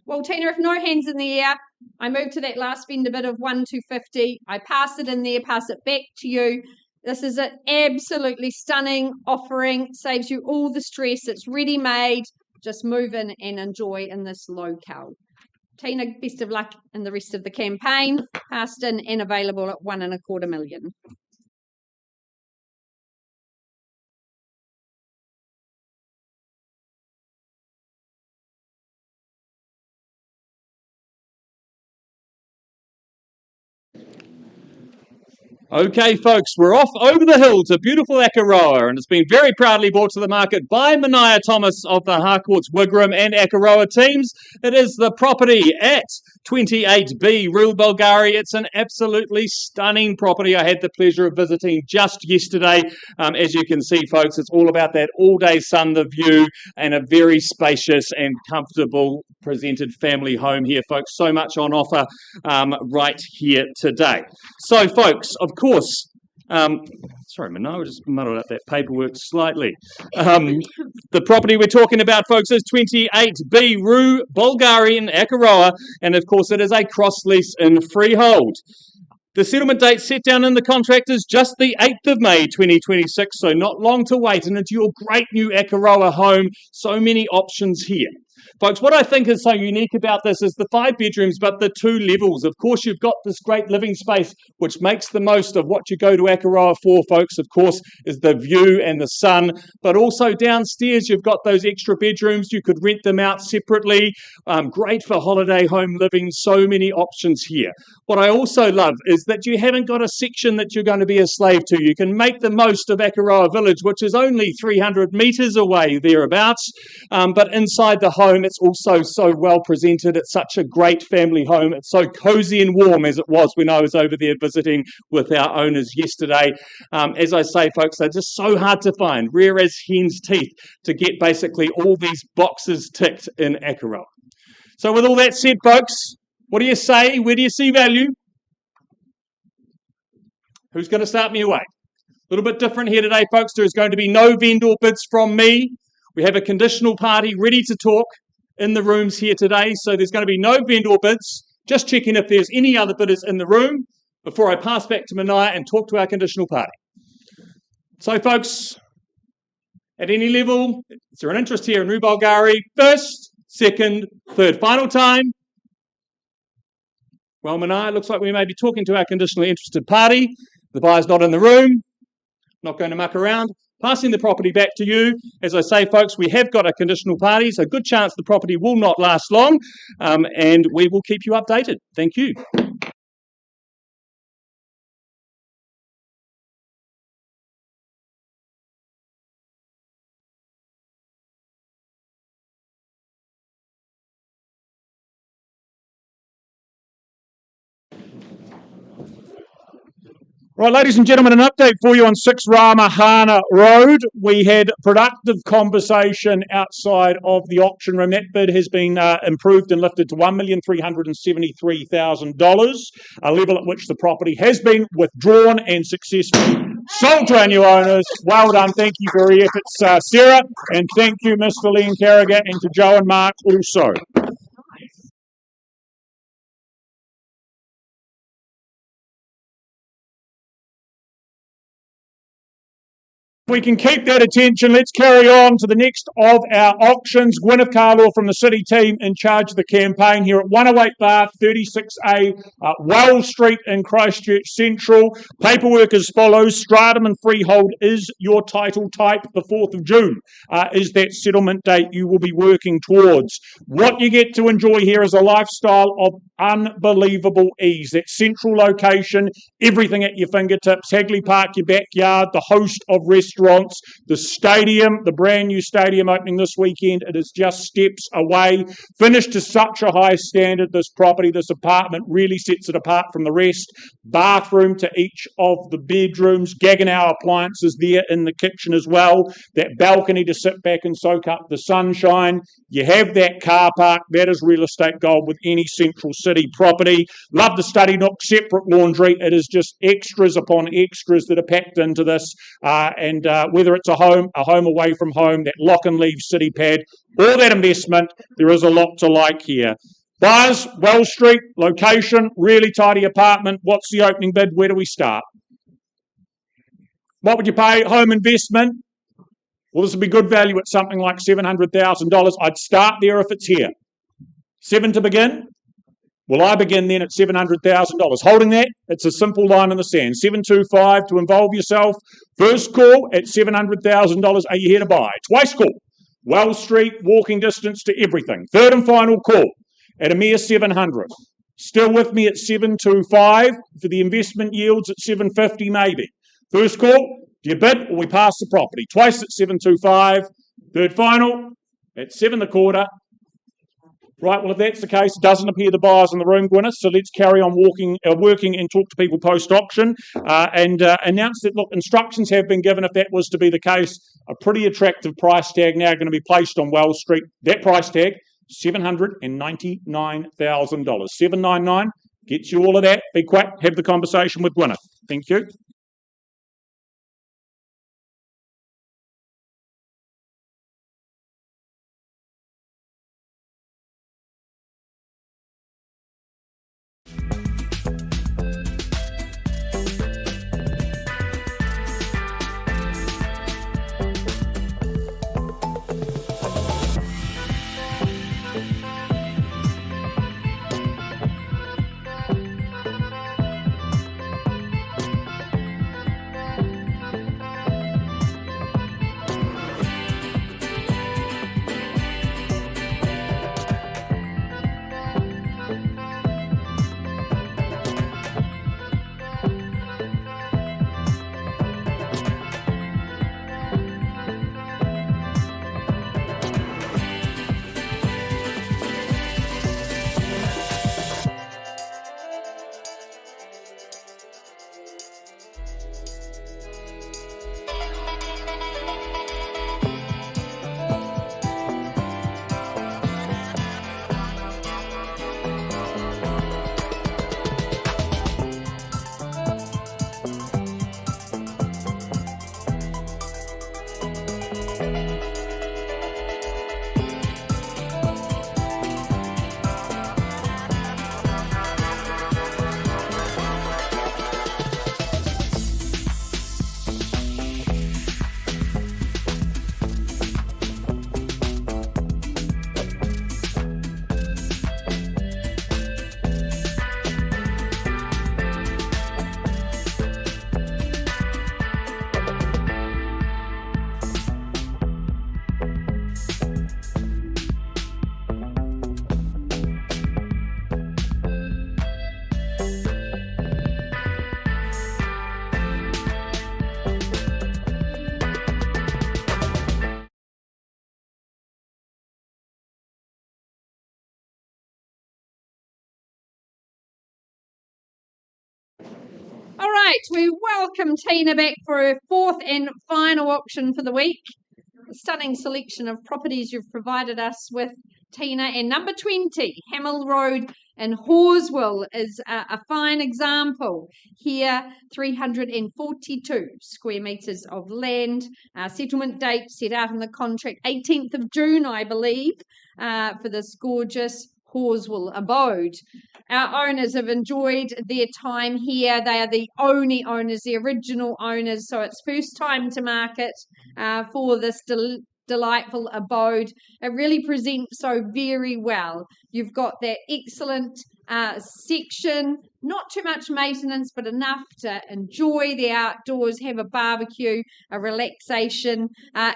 Well, Tina, if no hands in the air, I move to that last vendor bid of 1,250. I pass it in there, pass it back to you. This is an absolutely stunning offering. Saves you all the stress. It's ready-made. Just move in and enjoy in this locale. Tina, best of luck in the rest of the campaign. Passed in and available at 1.25 million. Okay, folks, we're off over the hill to beautiful Akaroa, and it's been very proudly brought to the market by Mania Thomas of the Harcourts Wigram and Akaroa teams. It is the property at 28B Rue Bulgari. It's an absolutely stunning property. I had the pleasure of visiting just yesterday. As you can see, folks, it's all about that all-day sun, the view, and a very spacious and comfortable presented family home here, folks. So much on offer right here today. So, folks, of course, sorry, Manoa, just muddled up that paperwork slightly. The property we're talking about, folks, is 28B Rue Bulgari in Akaroa, and of course it is a cross lease in freehold. The settlement date set down in the contract is just the 8th of May 2026, so not long to wait, and into your great new Akaroa home. So many options here. Folks, what I think is so unique about this is the 5 bedrooms, but the 2 levels. Of course, you've got this great living space, which makes the most of what you go to Akaroa for, folks, of course, is the view and the sun. But also downstairs, you've got those extra bedrooms. You could rent them out separately. Great for holiday home living. So many options here. What I also love is that you haven't got a section that you're going to be a slave to. You can make the most of Akaroa Village, which is only 300 metres away, thereabouts. But inside the home, it's also so well presented. It's such a great family home. It's so cosy and warm as it was when I was over there visiting with our owners yesterday. As I say, folks, they're just so hard to find, rare as hen's teeth, to get basically all these boxes ticked in Akaroa. So with all that said, folks, what do you say? Where do you see value? Who's going to start me away? A little bit different here today, folks. There is going to be no vendor bids from me. We have a conditional party ready to talk in the rooms here today. So there's going to be no vendor bids. Just checking if there's any other bidders in the room before I pass back to Manaia and talk to our conditional party. So, folks, at any level, is there an interest here in Rue Bulgari? First, second, third, final time. Well, Manaia, looks like we may be talking to our conditionally interested party. The buyer's not in the room. Not going to muck around. Passing the property back to you. As I say, folks, we have got a conditional party, so good chance the property will not last long, and we will keep you updated. Thank you. Right, ladies and gentlemen, an update for you on 6 Ramahana Road. We had productive conversation outside of the auction room. That bid has been improved and lifted to $1,373,000, a level at which the property has been withdrawn and successfully sold to our new owners. Well done. Thank you for your efforts, Sarah, and thank you, Mr. Len Carragher, and to Joe and Mark also. If we can keep that attention, let's carry on to the next of our auctions. Gwyneth Carlaw from the City team in charge of the campaign here at 108 Bath, 36A, Wells Street in Christchurch Central. Paperwork as follows. Stratum and freehold is your title type. The 4th of June is that settlement date you will be working towards. What you get to enjoy here is a lifestyle of unbelievable ease. That central location, everything at your fingertips. Hagley Park, your backyard, the host of restaurants, the stadium, the brand new stadium opening this weekend. It is just steps away. Finished to such a high standard, this property, this apartment really sets it apart from the rest. Bathroom to each of the bedrooms. Gaggenau appliances there in the kitchen as well. That balcony to sit back and soak up the sunshine. You have that car park. That is real estate gold with any central city property. Love the study nook, separate laundry. It is just extras upon extras that are packed into this. And whether it's a home away from home, that lock and leave city pad, all that investment, there is a lot to like here. Buyers, Wells Street, location, really tidy apartment. What's the opening bid? Where do we start? What would you pay? Home investment? Well, this would be good value at something like $700,000. I'd start there if it's here. 7 to begin? Well, I begin then at $700,000. Holding that, it's a simple line in the sand. 725 to involve yourself. First call at $700,000. Are you here to buy? Twice call. Wells Street, walking distance to everything. Third and final call at a mere 700. Still with me at 725 for the investment yields at 750 maybe. First call, do you bid or we pass the property? Twice at 725. Third final at 7.25. Right, well, if that's the case, it doesn't appear the buyer's in the room, Gwyneth, so let's carry on working and talk to people post-auction and announce that, look, instructions have been given if that was to be the case. A pretty attractive price tag now going to be placed on Wells Street. That price tag, $799,000. $799 gets you all of that. Be quick, have the conversation with Gwyneth. Thank you. All right, we welcome Tina back for her fourth and final auction for the week. A stunning selection of properties you've provided us with, Tina. And number 20, Hamill Road in Horswell is a fine example. Here, 342 square metres of land. Settlement date set out in the contract, 18th of June, I believe, for this gorgeous Horswell abode. Our owners have enjoyed their time here. They are the only owners, the original owners, so it's first time to market for this delightful abode. It really presents so very well. You've got that excellent section, not too much maintenance, but enough to enjoy the outdoors, have a barbecue, a relaxation.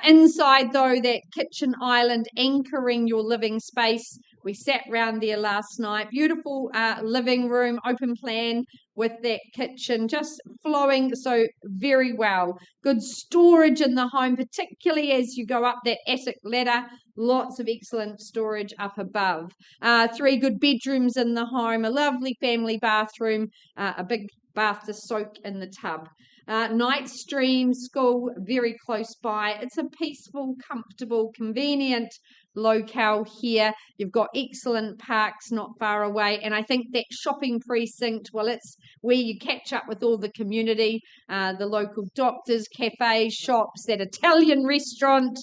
Inside, though, that kitchen island anchoring your living space. We sat round there last night. Beautiful living room, open plan with that kitchen just flowing so very well. Good storage in the home, particularly as you go up that attic ladder. Lots of excellent storage up above. 3 good bedrooms in the home, a lovely family bathroom, a big bath to soak in the tub. Night Stream School very close by. It's a peaceful, comfortable, convenient locale here. You've got excellent parks not far away, and I think that shopping precinct, well, it's where you catch up with all the community, the local doctors, cafes, shops, that Italian restaurant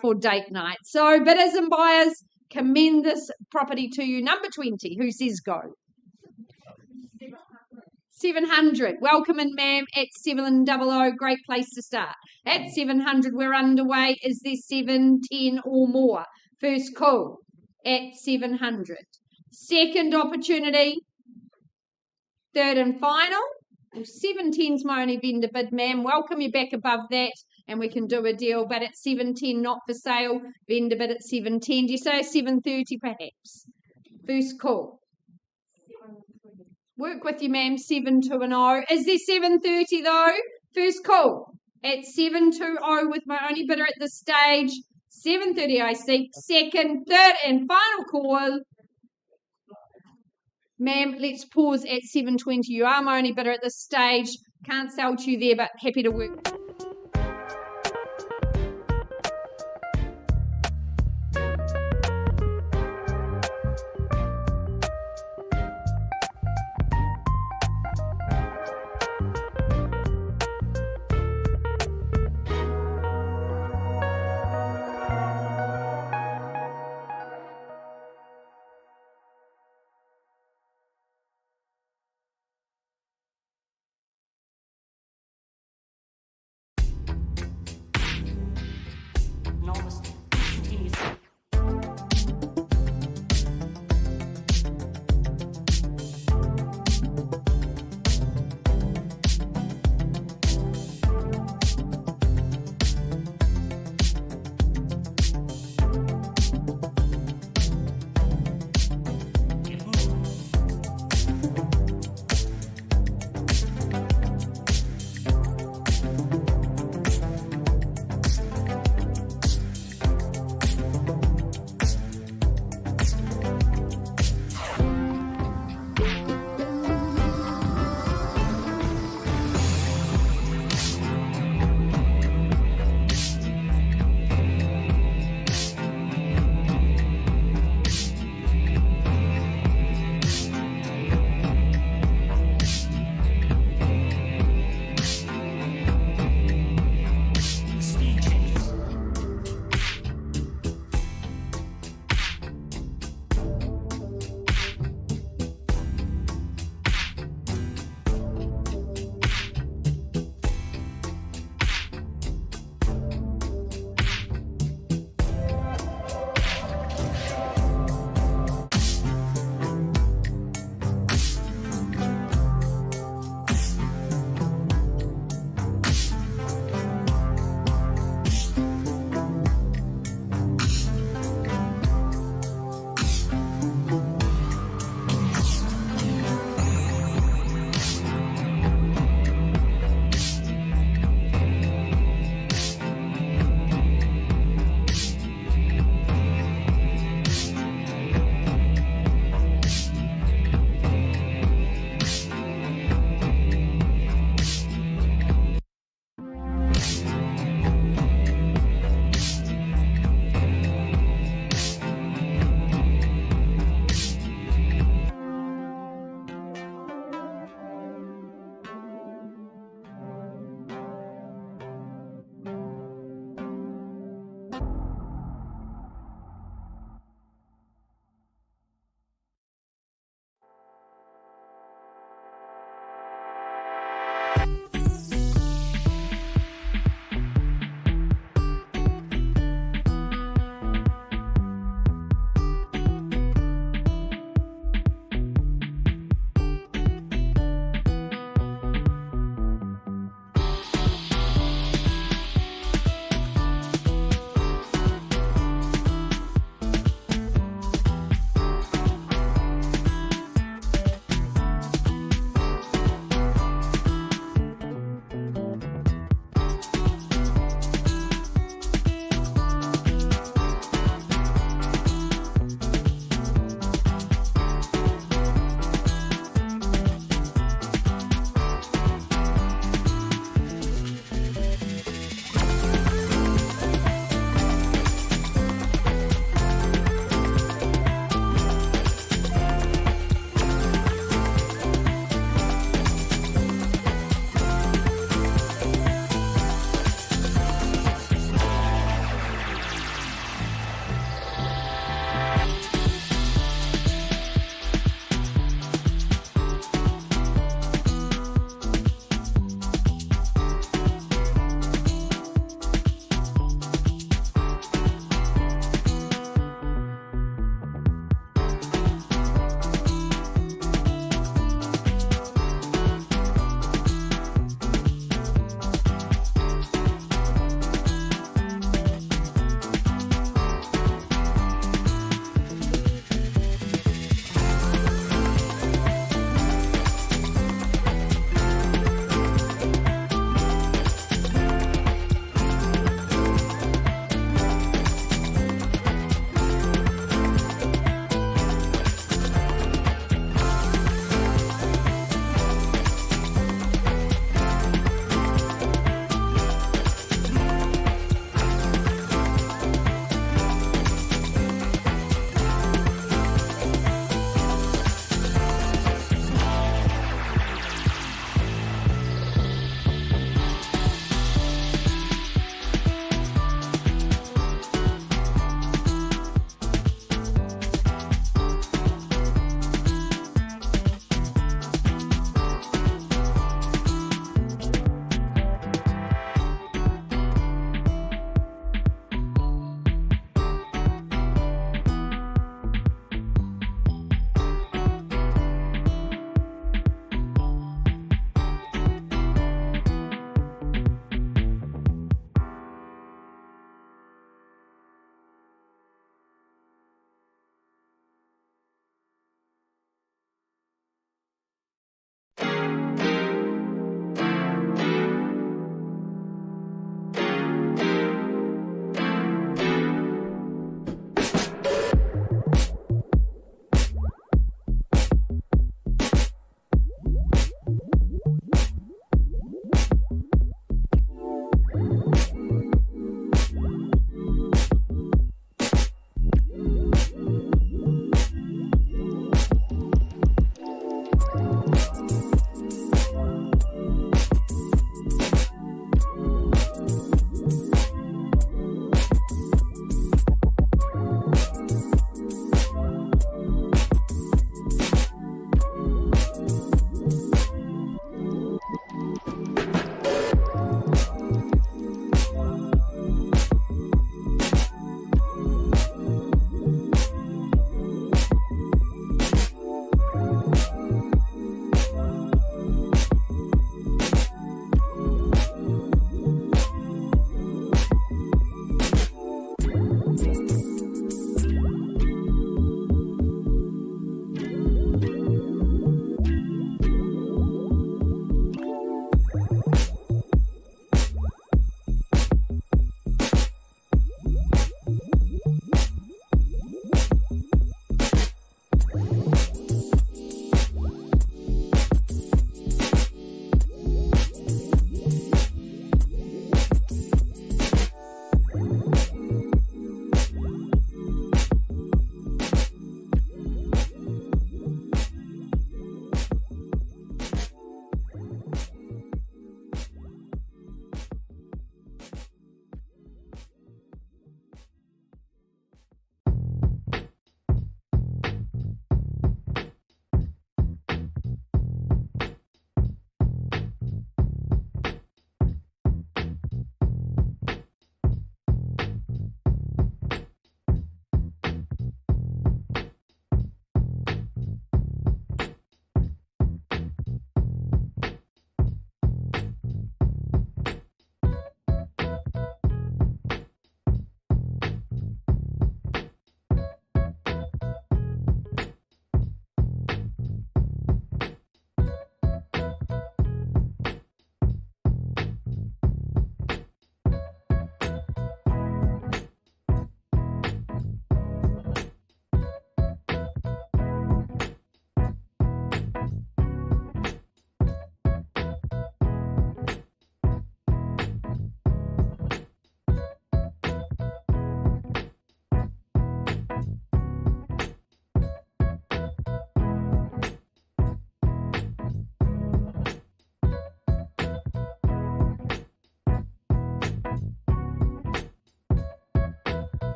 for date night. So bidders and buyers, commend this property to you. Number 20, who says go? 700. Welcome in, ma'am, at 700. Great place to start. At 700, we're underway. Is there 710 or more? First call at 700. Second opportunity. Third and final. Well, 710's my only vendor bid, ma'am. Welcome you back above that, and we can do a deal. But at 710, not for sale. Vendor bid at 710. Do you say 730 perhaps? First call. Work with you, ma'am. 720. Is there 730 though? First call at 720 with my only bidder at this stage. 730 I see. Second, third and final call. Ma'am, let's pause at 720. You are my only bidder at this stage. Can't sell to you there, but happy to work.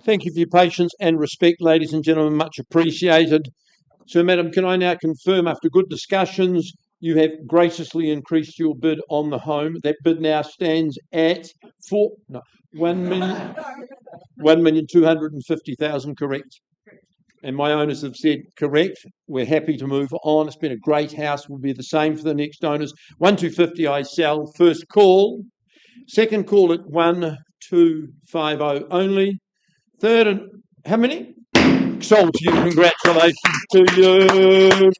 Thank you for your patience and respect, ladies and gentlemen. Much appreciated. So, Madam, can I now confirm, after good discussions, you have graciously increased your bid on the home? That bid now stands at 1,250,000, correct? And my owners have said correct. We're happy to move on. It's been a great house. Will be the same for the next owners. 1,250 I sell. First call. Second call at 1,250 only. Third and how many? Sold to you. Congratulations to you.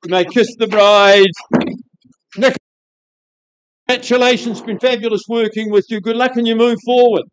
You may kiss the bride. Nick, congratulations. It's been fabulous working with you. Good luck and you move forward.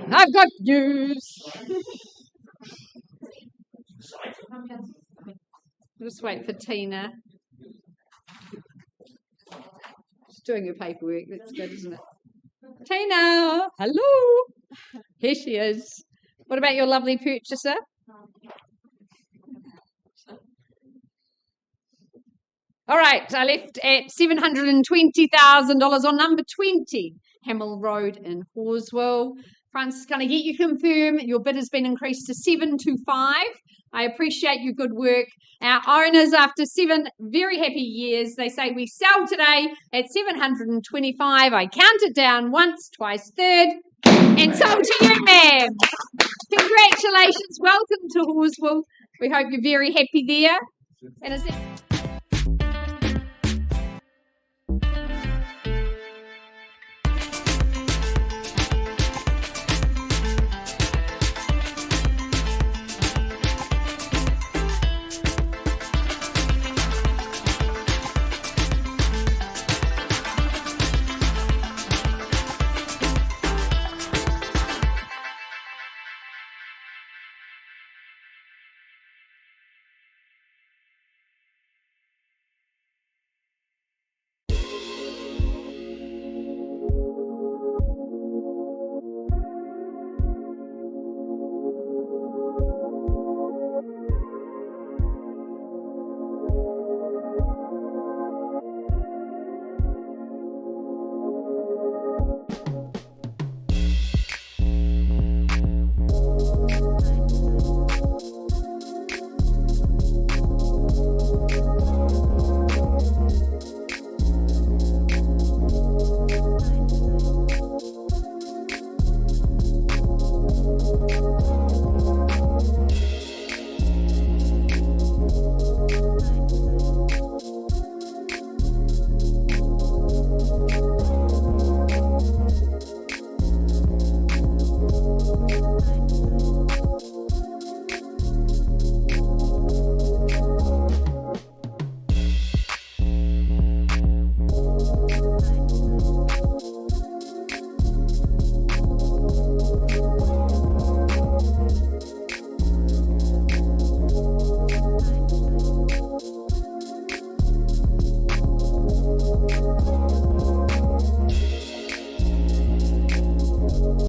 I've got news. Just wait for Tina. She's doing her paperwork. That's good, isn't it? Tina, hello. Here she is. What about your lovely purchaser? All right, I left at $720,000 on number 20, Hamill Road in Horswell. Francis, can I get you to confirm your bid has been increased to 725? I appreciate your good work. Our owners, after 7 very happy years, they say we sell today at 725. I counted down once, twice, third, and sold to you, ma'am. Congratulations. Welcome to Horswell. We hope you're very happy there. And is it